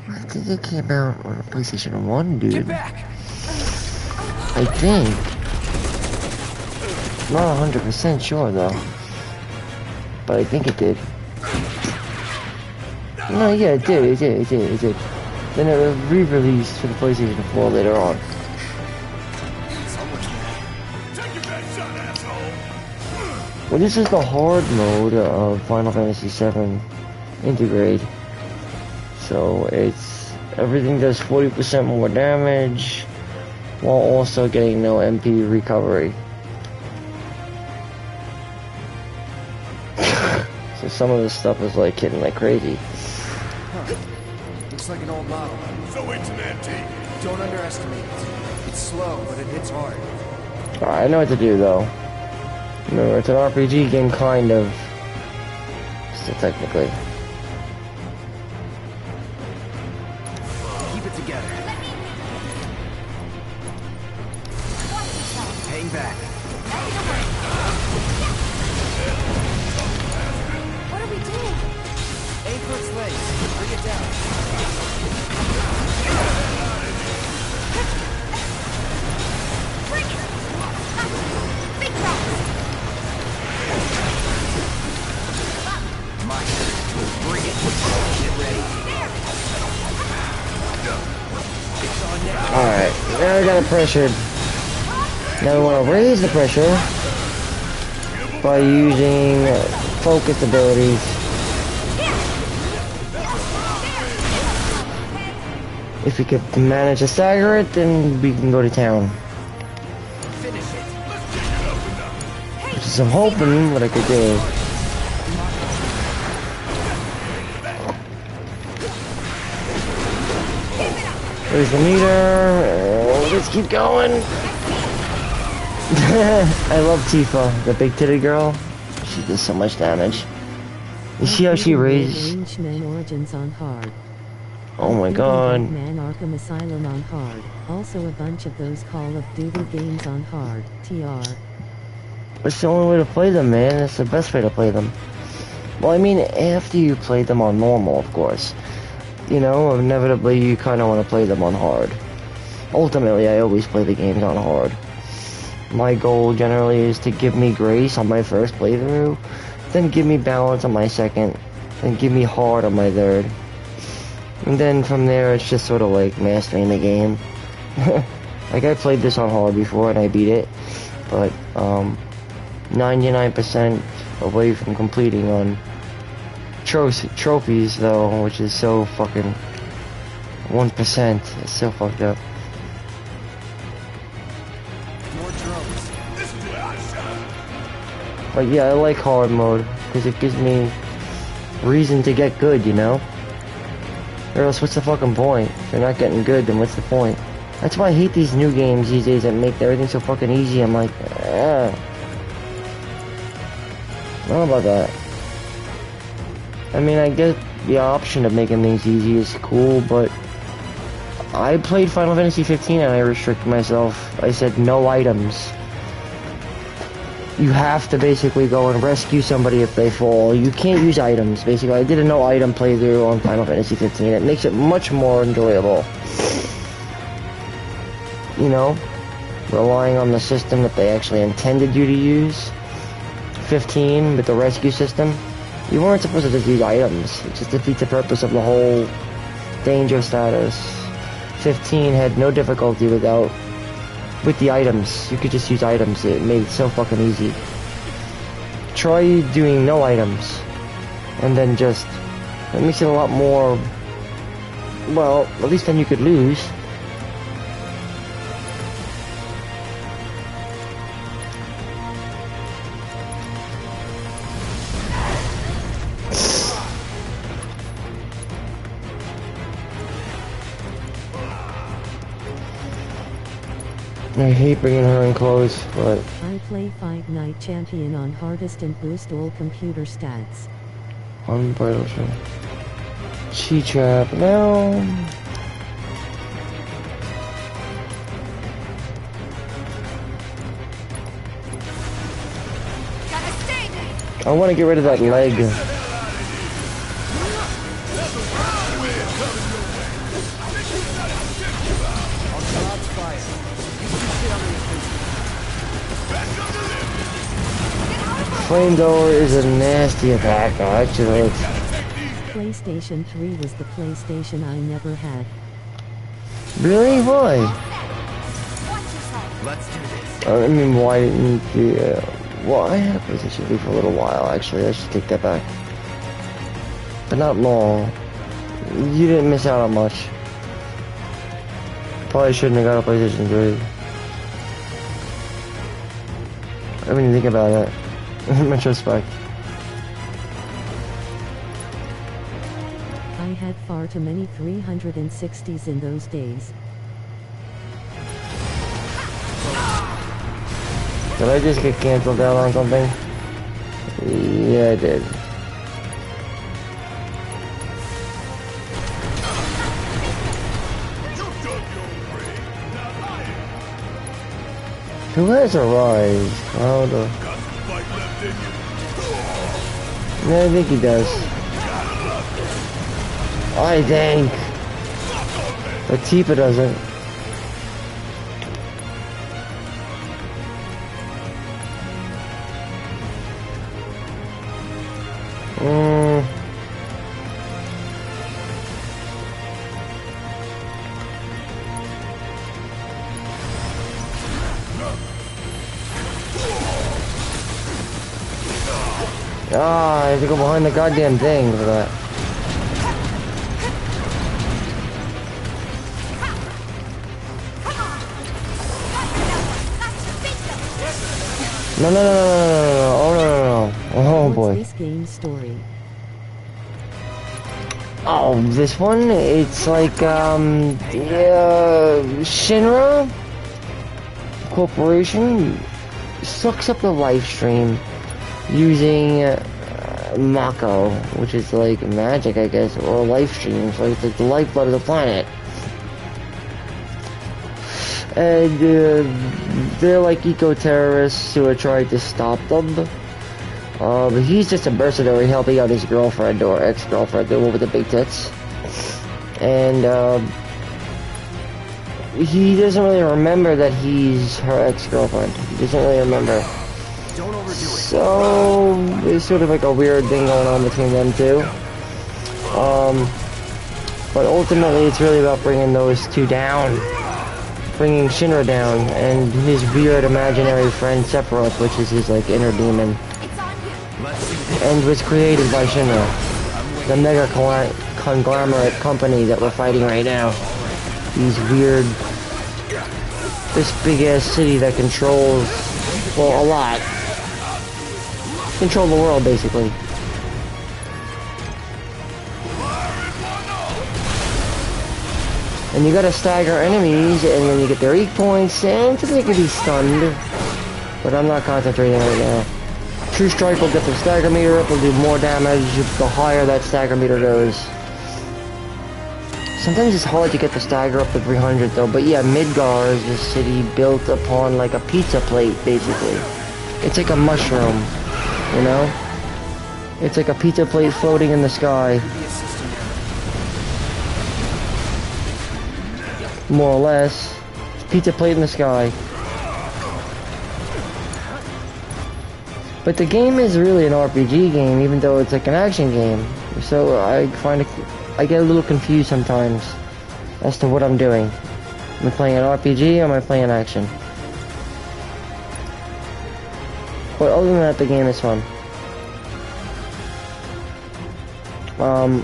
I think it came out on PlayStation 1, dude. Get back! I think. Not 100% sure though. But I think it did. No, yeah, it did. Then it was re-released for the PlayStation 4 later on. Well, this is the hard mode of Final Fantasy VII Intergrade. So it's everything does 40% more damage while also getting no MP recovery. So some of this stuff is like hitting like crazy. Huh. Looks like an old model. So it's an antique. Don't underestimate it. It's slow, but it hits hard. I know what to do though. Remember, it's an RPG game, kind of. Still technically. Keep it together. Hang back. What are we doing? Aim for its legs. Bring it down. Bring it! Big drops! My turn. Bring it. Get ready. It's on now. Alright, now we got it pressured. Now we want to raise the pressure by using focus abilities. If we could manage to stagger it, then we can go to town. Finish it. Which is I'm hoping what I could do. There's the meter. Let's keep going. I love Tifa, the big titty girl. She does so much damage. You see how she raised? Rangeman Origins on hard. Oh my god. Man Arkham Asylum on hard. Also a bunch of those Call of Duty games on hard. TR. It's the only way to play them, man. It's the best way to play them. Well, I mean, after you play them on normal, of course. You know, inevitably you kind of want to play them on hard. Ultimately, I always play the games on hard. My goal generally is to give me grace on my first playthrough, then give me balance on my second, then give me hard on my third. And then from there, it's just sort of like mastering the game. Like, I played this on hard before and I beat it, but 99% away from completing on trophies though, which is so fucking 1%. It's so fucked up. More drones. But yeah, I like hard mode because it gives me reason to get good, you know? Or else what's the fucking point? If you're not getting good, then what's the point? That's why I hate these new games these days that make everything so fucking easy. I'm like, I don't know about that. I mean, I get the option of making things easy is cool, but I played Final Fantasy 15 and I restricted myself. I said no items. You have to basically go and rescue somebody if they fall. You can't use items, basically. I did a no item playthrough on Final Fantasy 15. It makes it much more enjoyable. You know, relying on the system that they actually intended you to use. 15 with the rescue system. You weren't supposed to just use items. It just defeats the purpose of the whole danger status. 15 had no difficulty with the items. You could just use items. It made it so fucking easy. Try doing no items. And then just... It makes it a lot more... Well, at least then you could lose. I hate bringing her in close, but I play Fight Night Champion on hardest and boost all computer stats. I'm vital. Chi trap. No. Gotta stay there. I want to get rid of that leg. Flamethrower is a nasty attack, actually. PlayStation 3 was the PlayStation I never had. Really? Why? Watch yourself. Let's do this. I mean, why didn't you? Well, I had a PlayStation 3 for a little while, actually. I should take that back. But not long. You didn't miss out on much. Probably shouldn't have got a PlayStation 3. I mean, think about it. In retrospect. I had far too many 360s in those days. Did I just get canceled out on something? Yeah, I did. Who has a rise? How the... Yeah, I think he does. I think. But Tifa doesn't. Ah, I have to go behind the goddamn thing for that. No, no, no, no, no, no, no, oh, no, no, no. Oh, boy. What's this game's story? Oh, this one? It's like, Shinra Corporation sucks up the live stream using Mako, which is like magic, I guess, or life stream, so it's like the lifeblood of the planet. And they're like eco-terrorists who are trying to stop them. But he's just a mercenary helping out his girlfriend or ex-girlfriend, the one with the big tits. And he doesn't really remember that he's her ex-girlfriend. He doesn't really remember. Don't overdo it. So there's sort of like a weird thing going on between them two. But ultimately it's really about bringing those two down. Bringing Shinra down and his weird imaginary friend Sephiroth, which is his like inner demon. It's on you. And was created by Shinra. The mega conglomerate company that we're fighting right now. These weird... This big ass city that controls... Well, a lot. Control the world, basically. And you gotta stagger enemies, and then you get their weak points, and they can be stunned. But I'm not concentrating right now. True Strike will get the stagger meter up, will do more damage the higher that stagger meter goes. Sometimes it's hard to get the stagger up to 300 though, but yeah, Midgar is a city built upon like a pizza plate, basically. It's like a mushroom, you know? It's like a pizza plate floating in the sky. More or less. Pizza plate in the sky. But the game is really an RPG game, even though it's like an action game. So I get a little confused sometimes as to what I'm doing. Am I playing an RPG or am I playing action? But other than that, the game is fun.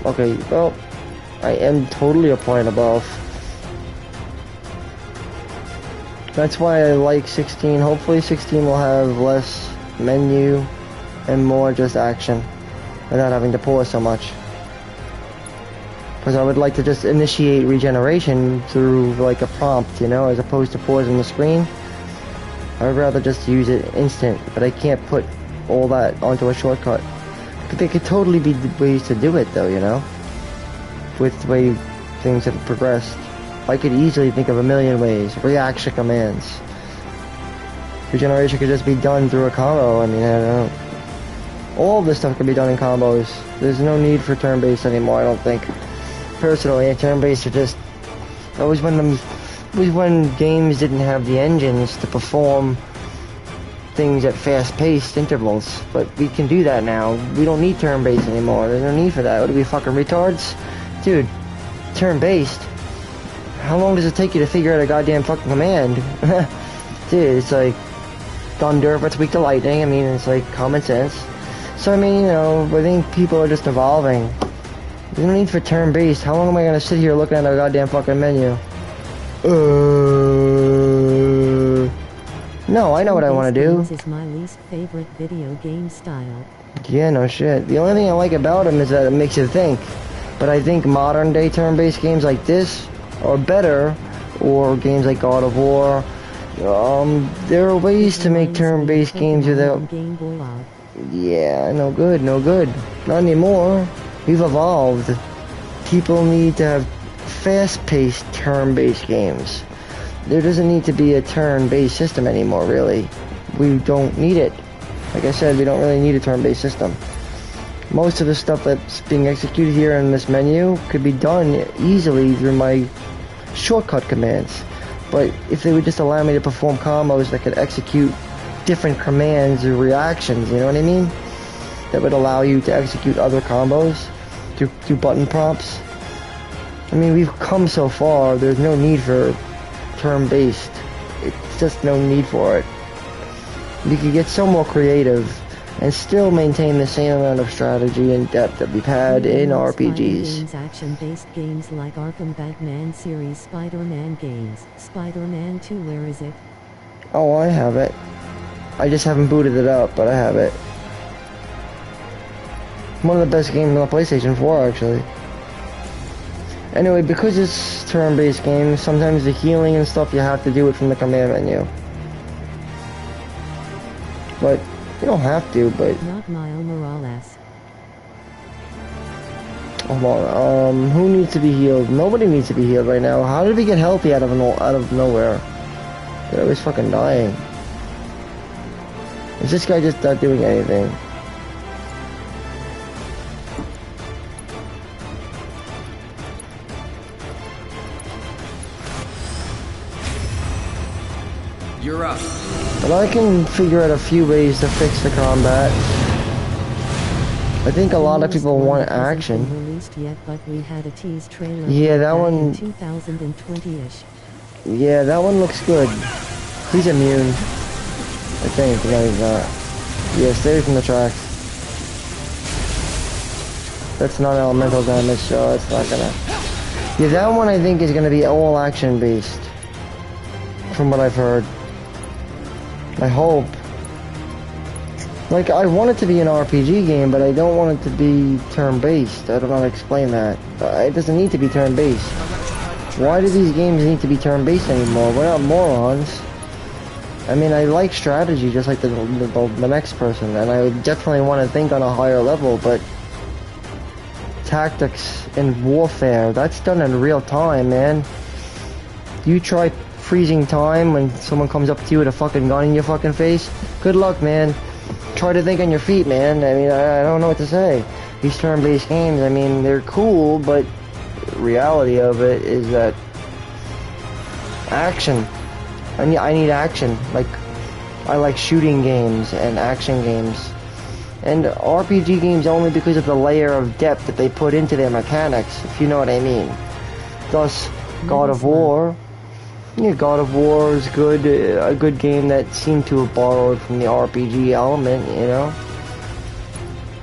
Okay, well, I am totally applying a buff. That's why I like 16. Hopefully 16 will have less menu and more just action without having to pause so much. Because I would like to just initiate regeneration through like a prompt, you know, as opposed to pausing the screen. I'd rather just use it instant, but I can't put all that onto a shortcut. There could totally be ways to do it though, you know? With the way things have progressed. I could easily think of a million ways. Reaction commands. Regeneration could just be done through a combo. I mean, I don't know. All of this stuff can be done in combos. There's no need for turn-based anymore, I don't think. Personally, turn-based are just... always when games didn't have the engines to perform things at fast-paced intervals. But we can do that now. We don't need turn-based anymore. There's no need for that. What are we, fucking retards? Dude, turn-based? How long does it take you to figure out a goddamn fucking command? Dude, it's like thunder, but it's weak to lightning. I mean, it's like common sense. So, I mean, you know, I think people are just evolving. There's no need for turn-based. How long am I gonna sit here looking at a goddamn fucking menu? No, I know what I want to do. This is my least favorite video game style. Yeah, no shit. The only thing I like about them is that it makes you think. But I think modern day turn-based games like this are better, or games like God of War. There are ways to make turn-based games without... Yeah, no good, no good. Not anymore. We've evolved. People need to have fast-paced turn-based games. There doesn't need to be a turn-based system anymore, really. We don't need it. Like I said, we don't really need a turn-based system. Most of the stuff that's being executed here in this menu could be done easily through my shortcut commands. But if they would just allow me to perform combos that could execute different commands or reactions, you know what I mean? That would allow you to execute other combos through button prompts. I mean, we've come so far, there's no need for turn-based. It's just no need for it. We could get so more creative and still maintain the same amount of strategy and depth that we've had in RPGs. Games, action-based games like Arkham Batman series, Spider-Man games. Spider-Man 2, where is it? Oh, I have it. I just haven't booted it up, but I have it. One of the best games on the PlayStation 4, actually. Anyway, because it's turn-based games, sometimes the healing and stuff, you have to do it from the command menu. But you don't have to, but... Not Miles Morales. Hold on, who needs to be healed? Nobody needs to be healed right now. How did we get healthy out of nowhere? They're always fucking dying. Is this guy just not doing anything? You're up. But I can figure out a few ways to fix the combat. I think a lot of people want action. Released yet, but we had a tease trailer. Yeah, that one. 2020-ish. Yeah, that one looks good. He's immune. I think. No, he's not. Yeah, stay from the tracks. That's not elemental damage, so it's not gonna. Yeah, that one I think is gonna be all action based. From what I've heard. I hope. Like, I want it to be an RPG game, but I don't want it to be turn-based. I don't know how to explain that. It doesn't need to be turn-based. Why do these games need to be turn-based anymore? We're not morons. I mean, I like strategy just like the next person, and I would definitely want to think on a higher level, but tactics and warfare, that's done in real time, man. You try freezing time when someone comes up to you with a fucking gun in your fucking face, good luck, man. Try to think on your feet, man. I mean, I don't know what to say. These turn-based games, I mean, they're cool, but the reality of it is that action. I need action. Like, I like shooting games and action games. And RPG games only because of the layer of depth that they put into their mechanics, if you know what I mean. Thus, God of War. Yeah, God of War is good, a good game that seemed to have borrowed from the RPG element, you know?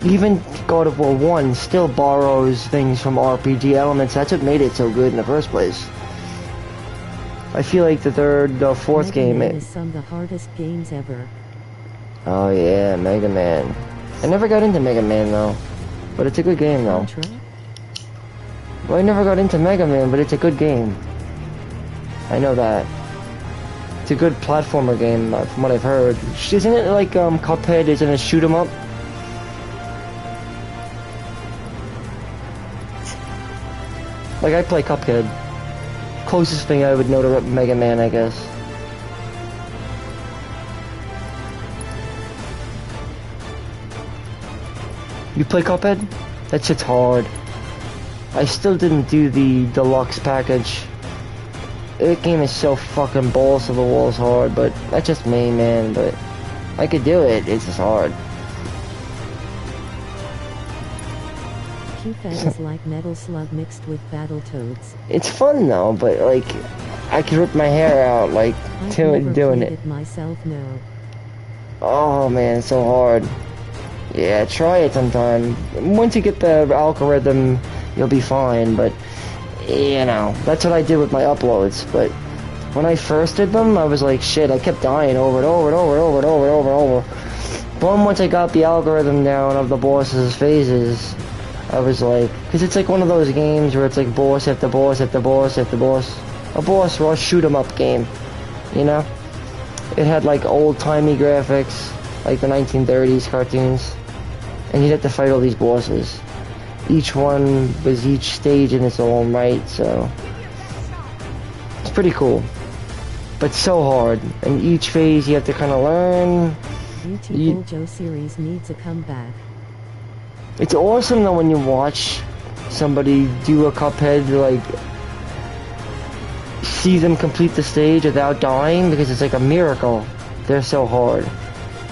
Even God of War 1 still borrows things from RPG elements. That's what made it so good in the first place. I feel like the fourth game... Mega Man is some of the hardest games ever. Oh yeah, Mega Man. I never got into Mega Man though. But it's a good game though. Well, I never got into Mega Man, but it's a good game. I know that. It's a good platformer game, from what I've heard. Isn't it like Cuphead? Isn't it shoot 'em up? Like I play Cuphead. Closest thing I would know to Mega Man, I guess. You play Cuphead? That shit's hard. I still didn't do the deluxe package. That game is so fucking balls to the walls hard, but that's just me, man. But I could do it. It's just hard. Cuphead is like Metal Slug mixed with Battletoads. It's fun though, but like I could rip my hair out like doing it. Myself, no. Oh man, it's so hard. Yeah, try it sometime. Once you get the algorithm, you'll be fine. But you know, that's what I did with my uploads. But when I first did them, I was like, shit, I kept dying over and over and over and over and over and over and over. But once I got the algorithm down of the boss's phases, I was like, because it's like one of those games where it's like boss after boss after boss after boss. A boss rush shoot 'em up game, you know? It had like old-timey graphics, like the 1930s cartoons. And you'd have to fight all these bosses. Each one was each stage in its own right, so it's pretty cool. But so hard. And each phase you have to kind of learn. Beautiful Joe series needs a comeback. It's awesome though when you watch somebody do a Cuphead, like see them complete the stage without dying, because it's like a miracle. They're so hard.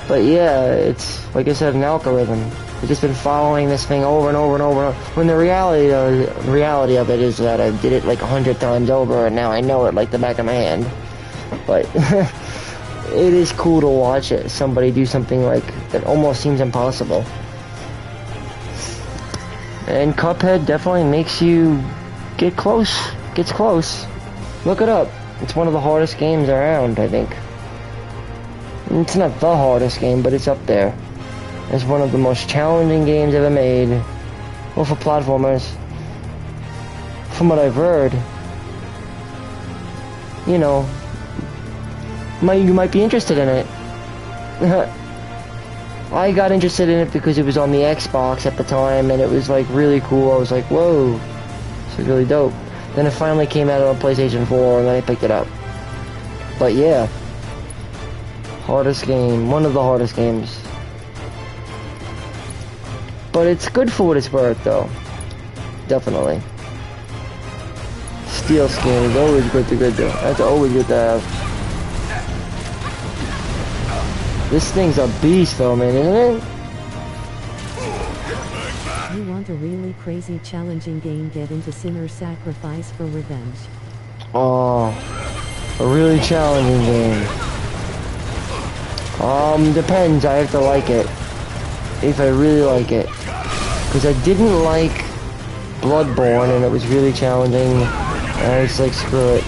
But yeah, it's like I said, an algorithm. I've just been following this thing over and over and over. When the reality of it is that I did it like 100 times over, and now I know it like the back of my hand. But it is cool to watch it. Somebody do something like that almost seems impossible. And Cuphead definitely makes you get close. Gets close. Look it up. It's one of the hardest games around, I think. It's not the hardest game, but it's up there. It's one of the most challenging games ever made. Well, for platformers. From what I've heard. You know. You might be interested in it. I got interested in it because it was on the Xbox at the time, and it was like really cool. I was like, whoa, this is really dope. Then it finally came out on PlayStation 4, and then I picked it up. But yeah, hardest game, one of the hardest games. But it's good for what it's worth, though. Definitely. Steel skin is always good to do. That's always good to have. This thing's a beast though, man, isn't it? You want a really crazy challenging game, get into Sinner Sacrifice for Revenge. Oh, a really challenging game. Depends, I have to like it. If I really like it. Because I didn't like Bloodborne and it was really challenging. And I was like, screw it.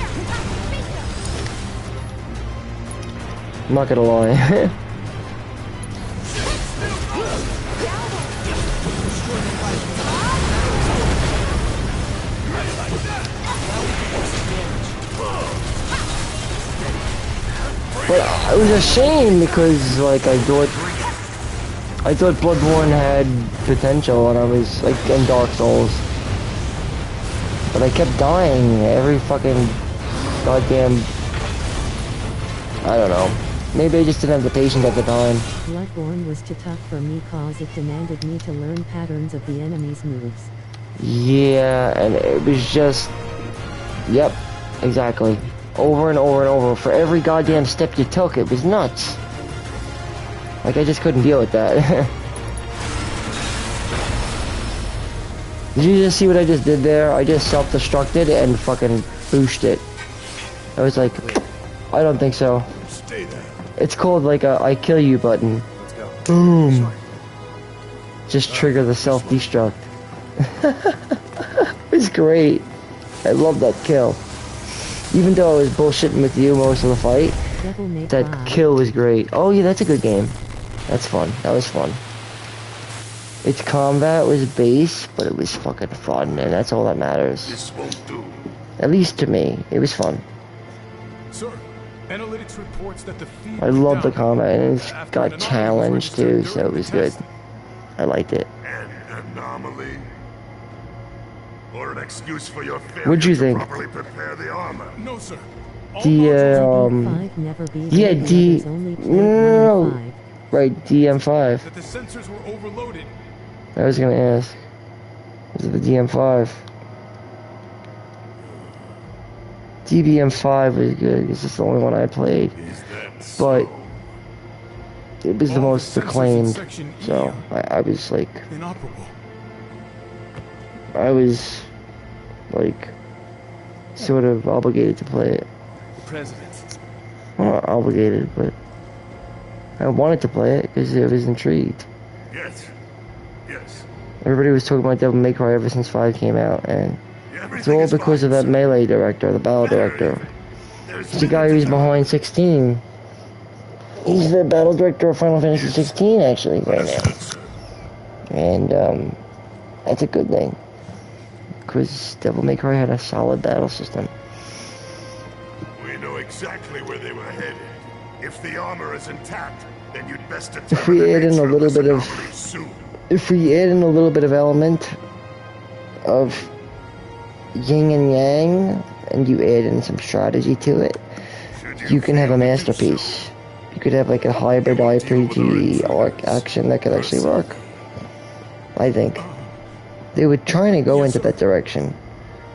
I'm not gonna lie. But it was a shame because, like, I thought Bloodborne had potential, and I was like in Dark Souls, but I kept dying every fucking goddamn. I don't know. Maybe I just didn't have the patience at the time. Bloodborne was too tough for me cause it demanded me to learn patterns of the enemy's moves. Yeah, and it was just, yep, exactly. Over and over and over. For every goddamn step you took, it was nuts. Like, I just couldn't deal with that. Did you just see what I just did there? I just self-destructed and fucking booshed it. I was like, I don't think so. Stay there. It's called like a I kill you button. Let's go. Boom. Just trigger the self-destruct. It's great. I love that kill. Even though I was bullshitting with you most of the fight, that kill was great. Oh yeah, that's a good game. That's fun. That was fun. Its combat was base, but it was fucking fun, and that's all that matters. This won't do. At least to me, it was fun. Sir, analytics Rex reports that the feed I love the combat, and it's got challenge too, so it was good. I liked it. An anomaly? Or an excuse for your failure What'd you to think? properly prepare the armor? No, sir. All The DB5 never beat yeah, it, D. others only played No, 1 and 5. right, DM5. that the sensors were overloaded. I was gonna ask. Is it the DM5? DBM5 was good. It's just the only one I played, Is that but so? it was the All the most sensors in acclaimed. Section E So I was like, inoperable. I was like, sort of obligated to play it. President. Well, not obligated, but I wanted to play it because I was intrigued. Yes. Yes. Everybody was talking about Devil May Cry ever since 5 came out, and it's Everything all is because of fine, that sir. Melee director, the battle director. There's He's the guy who's behind 16. He's the battle director of Final Fantasy 16, actually, right now. And, that's a good thing. Because Devil May Cry had a solid battle system. We know exactly where they were headed. If the armor is intact, then you'd best If we add in a little bit of... soon. If we add in a little bit of element of yin and yang, and you add in some strategy to it, you can have a masterpiece. You could have like a hybrid RPG arc action that could actually work. I think. They were trying to go into that direction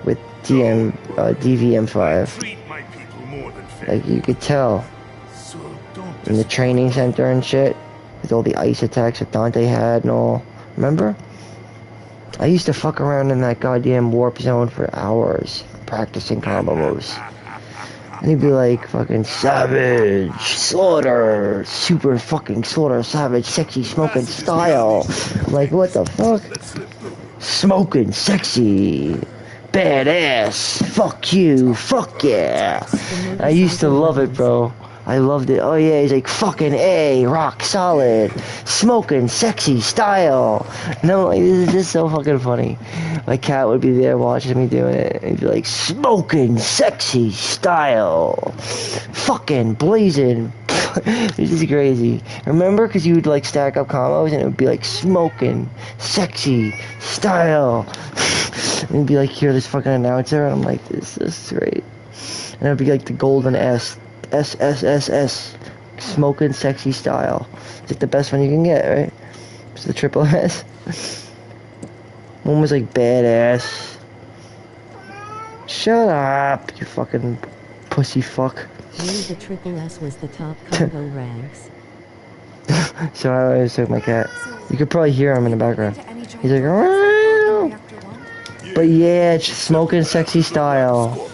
with DVM5. Treat my people more than fair. Like you could tell So don't in the training center and shit, with all the ice attacks that Dante had and all. Remember? I used to fuck around in that goddamn warp zone for hours, practicing combo moves. And he'd be like, fucking savage, slaughter, super fucking slaughter, savage, sexy, smoking style. I'm like, what the fuck? Smoking, sexy, badass, fuck you, fuck yeah. I used to love it, bro. I loved it. Oh yeah, he's like, fucking A, rock solid, smoking, sexy style. And I'm like, this is just so fucking funny. My cat would be there watching me doing it, and he'd be like, smoking, sexy style, fucking blazing. It's just crazy. Remember? Because you would like stack up combos, and it would be like, smoking, sexy style. And it'd be like, hear this fucking announcer, and I'm like, this is great. And it'd be like the golden S. S, smoking sexy style. It's like the best one you can get, right? It's the triple S. One was like badass. Shut up, you fucking pussy fuck. Maybe the triple S was the top combo ranks. So I always took my cat. You could probably hear him in the background. He's like, Reactor 1? but yeah, it's smoking sexy style.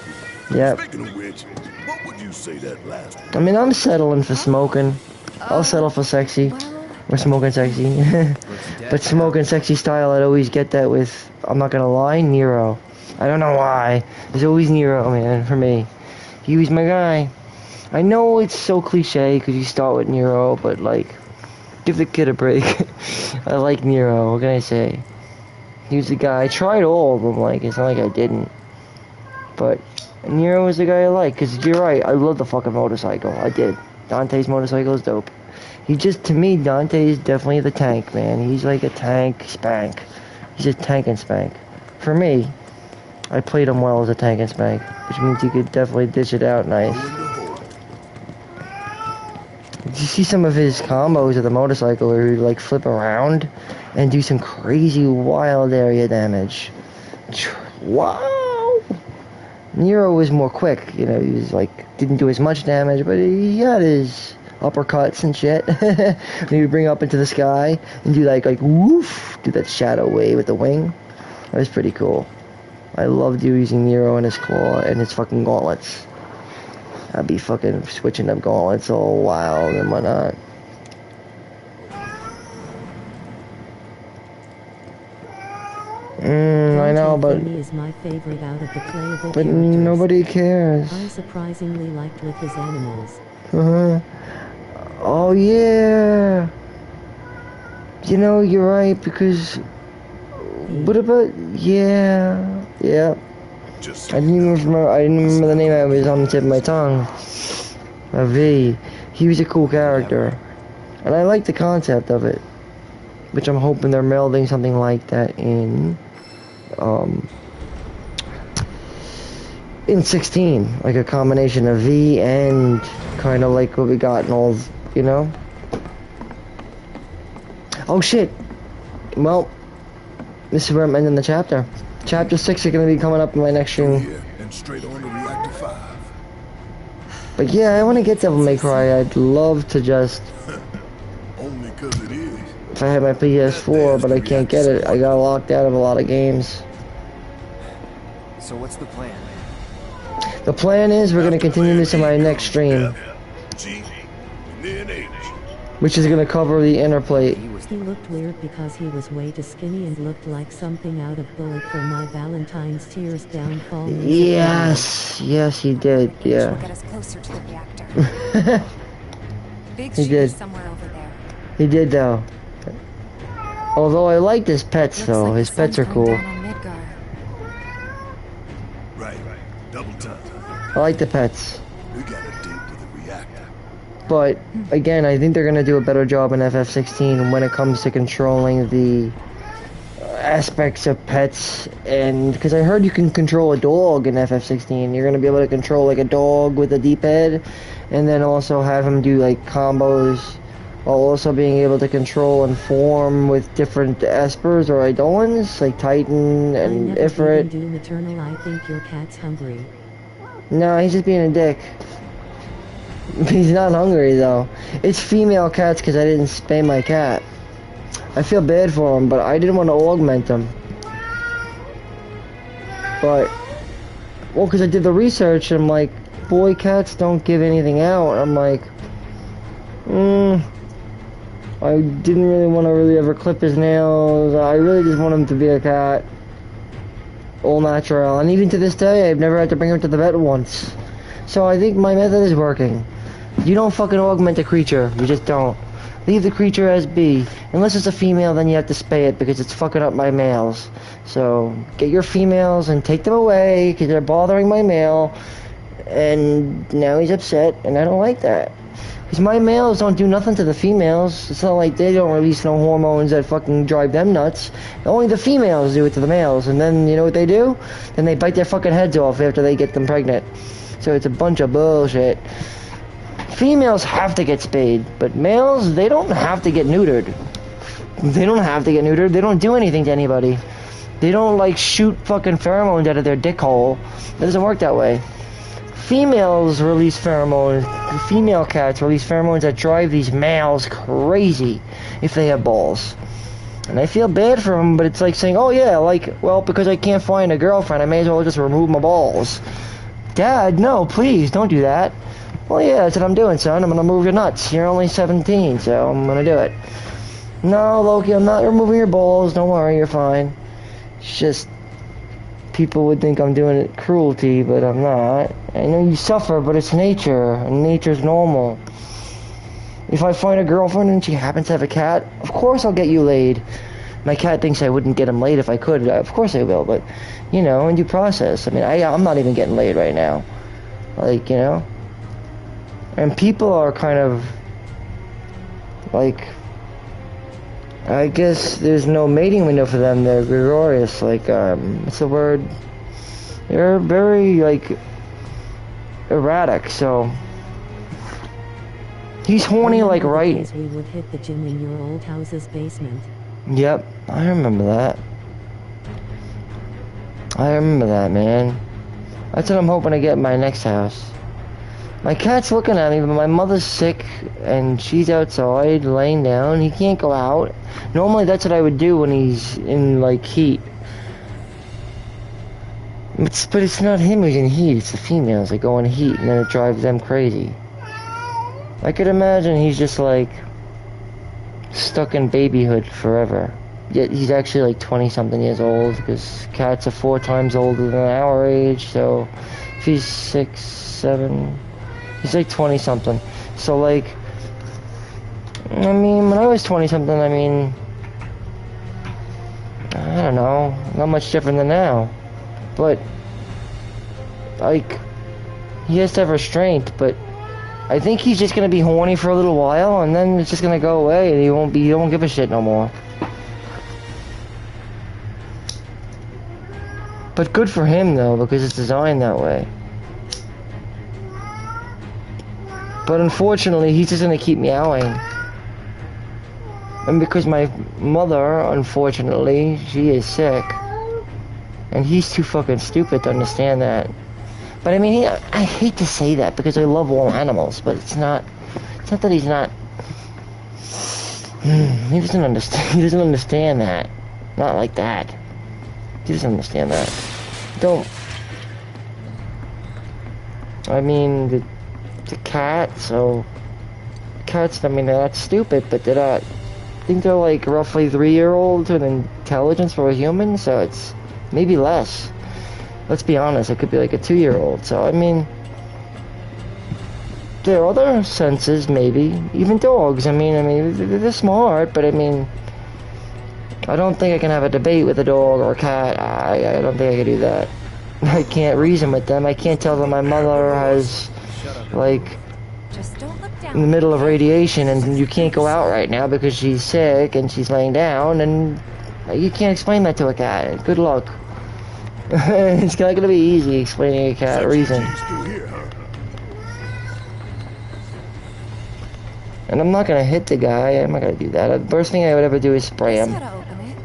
Yep. Speaking of which, what would you say that last one? I mean, I'm settling for smoking. I'll settle for sexy. Or smoking sexy. But smoking sexy style, I'd always get that with, I'm not gonna lie, Nero. I don't know why. It's always Nero, man, for me. He was my guy. I know it's so cliche because you start with Nero, but like, give the kid a break. I like Nero, what can I say? He was the guy. I tried all of them, like, it's not like I didn't. But Nero was the guy I like, because you're right, I love the fucking motorcycle. I did. Dante's motorcycle is dope. He just, to me, Dante is definitely the tank, man. He's like a tank spank. He's a tank and spank. For me, I played him well as a tank and spank, which means you could definitely dish it out nice. Did you see some of his combos of the motorcycle where he'd like flip around and do some crazy wild area damage? Wow! Nero was more quick, you know, he was like, didn't do as much damage, but he had his uppercuts and shit. And he would bring up into the sky and do like woof, do that shadow wave with the wing. That was pretty cool. I loved using Nero and his claw and his fucking gauntlets. I'd be fucking switching up gauntlets all wild and whatnot. I know, but is my favorite out of the playable but characters. nobody cares. I surprisingly liked with his animals. Oh yeah. You know, you're right, because what about yeah. Just I didn't even remember the name. I was on the tip of my tongue. A V. He was a cool character. And I like the concept of it. Which I'm hoping they're melding something like that in 16. Like a combination of V and kind of like what we got in all, you know? Oh shit! Well, this is where I'm ending the chapter. Chapter 6 is going to be coming up in my next stream. Here and straight on to reactor 5. But yeah, I want to get Devil May Cry. I'd love to just... Only 'cause it is. If I had my PS4, but I can't get it. I got locked out of a lot of games. So what's the plan? The plan is we're going to continue this in my next stream, G, and then H. which is going to cover the Interplay. He looked weird because he was way too skinny and looked like something out of Bullet for My Valentine's Tears Downfall. Yes, yes, he did. Will Yeah, get us closer to the reactor. Big He chute did. is somewhere over there. he did though. Although I liked his pets Looks though. like His the pets are sun's going cool. down on Midgar. Right. Double time. I like the pets. We got a date with the reactor. But again, I think they're gonna do a better job in FF16 when it comes to controlling the aspects of pets. And because I heard you can control a dog in FF16, you're gonna be able to control like a dog with a D-pad, and then also have him do like combos, while also being able to control and form with different espers or eidolons like Titan and I never Ifrit. even do maternal. I think your cat's hungry. No, he's just being a dick. He's not hungry though. It's female cats because I didn't spay my cat. I feel bad for him, but I didn't want to augment him. But, well, because I did the research and I'm like, boy cats don't give anything out. I'm like, I didn't really want to really ever clip his nails. I really just want him to be a cat. All natural. And even to this day, I've never had to bring him to the vet once. So I think my method is working. You don't fucking augment a creature. You just don't. Leave the creature as be. Unless it's a female, then you have to spay it because it's fucking up my males. So get your females and take them away because they're bothering my male. And now he's upset, and I don't like that. Because my males don't do nothing to the females. It's not like they don't release no hormones that fucking drive them nuts. Only the females do it to the males. And then, you know what they do? Then they bite their fucking heads off after they get them pregnant. So it's a bunch of bullshit. Females have to get spayed, but males, they don't have to get neutered. They don't have to get neutered. They don't do anything to anybody. They don't, like, shoot fucking pheromones out of their dick hole. It doesn't work that way. Females release pheromones. Female cats release pheromones that drive these males crazy if they have balls. And I feel bad for them, but it's like saying, oh yeah, like, well, because I can't find a girlfriend, I may as well just remove my balls. Dad, no, please, don't do that. Well, yeah, that's what I'm doing, son. I'm gonna move your nuts. You're only 17, so I'm gonna do it. No, Loki, I'm not removing your balls. Don't worry, you're fine. It's just, people would think I'm doing it cruelty, but I'm not. I know you suffer, but it's nature, and nature's normal. If I find a girlfriend and she happens to have a cat, of course I'll get you laid. My cat thinks I wouldn't get him laid if I could. Of course I will, but, you know, in due process. I mean, I'm not even getting laid right now. Like, you know? And people are kind of, like, I guess there's no mating window for them. They're gregarious. Like, what's the word? They're very, like, erratic, so. He's horny, like, Remember the right. days we would hit the gym in your old house's basement. Yep, I remember that. I remember that, man. That's what I'm hoping to get in my next house. My cat's looking at me, but my mother's sick, and she's outside, laying down. He can't go out. Normally, that's what I would do when he's in, like, heat. But it's not him who's in heat, it's the females that go in heat, and then it drives them crazy. I could imagine he's just, like, stuck in babyhood forever. Yet he's actually, like, 20-something years old, because cats are 4 times older than our age, so if he's 6, 7... He's like 20-something. So, like, I mean, when I was 20-something, I mean, I don't know, not much different than now. But, like, he has to have restraint, but I think he's just gonna be horny for a little while, and then it's just gonna go away, and he won't give a shit no more. But good for him though, because it's designed that way. But unfortunately, he's just gonna keep meowing. And because my mother, unfortunately, she is sick. And he's too fucking stupid to understand that. But I mean, I hate to say that because I love all animals, but it's not that he's not, he doesn't understand that. Not like that. He doesn't understand that. I mean, the cat, so, cats, I mean, they're not stupid, but they're not, I think they're like roughly 3-year-olds with intelligence for a human, so it's maybe less. Let's be honest, it could be like a 2-year-old, so I mean, there are other senses, maybe, even dogs, I mean, they're smart, but I mean, I don't think I can have a debate with a dog or a cat. I don't think I can do that. I can't reason with them. I can't tell them my mother has, like, Just don't look down. in the middle of radiation and you can't go out right now because she's sick and she's laying down, and you can't explain that to a cat. Good luck. It's not gonna be easy explaining a cat reason. And I'm not gonna hit the guy. I'm not gonna do that. The first thing I would ever do is spray him. Just gotta open it.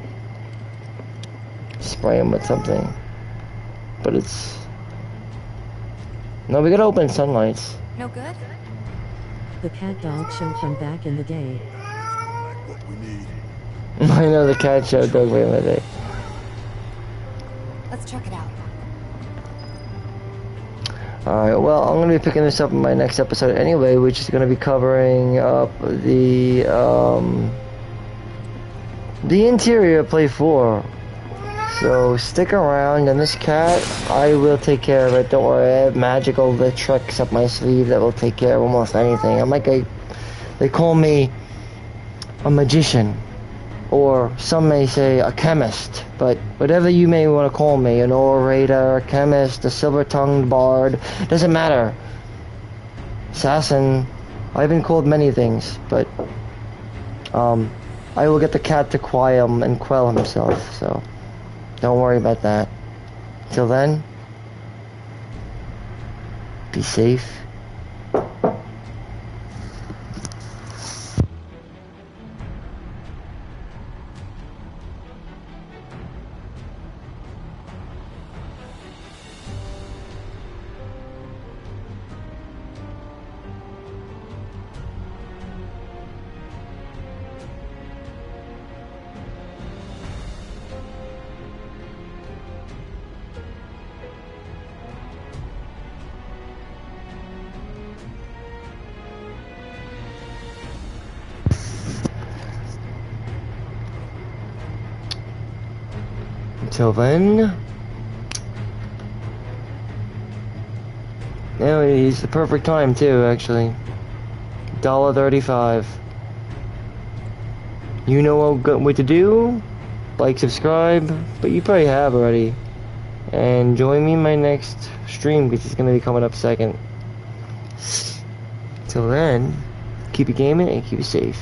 Spray him with something. But it's... No, we gotta open sunlights. No good? The cat dog show from back in the day. What we need. I know the cat show dog way in the day. Let's check it out. Alright, well, I'm gonna be picking this up in my next episode anyway, which is gonna be covering up the interior of Play 4. So stick around, and this cat, I will take care of it. Don't worry, I have magical tricks up my sleeve that will take care of almost anything. I'm like they call me a magician, or some may say a chemist, but whatever you may want to call me, an orator, a chemist, a silver-tongued bard, doesn't matter. Assassin, I've been called many things, but I will get the cat to quiet him and quell himself, so don't worry about that. Till then, be safe. Until then, it's the perfect time too, actually. $1.35. You know what to do? Like, subscribe, but you probably have already. And join me in my next stream, because it's going to be coming up second. Till then, keep it gaming and keep it safe.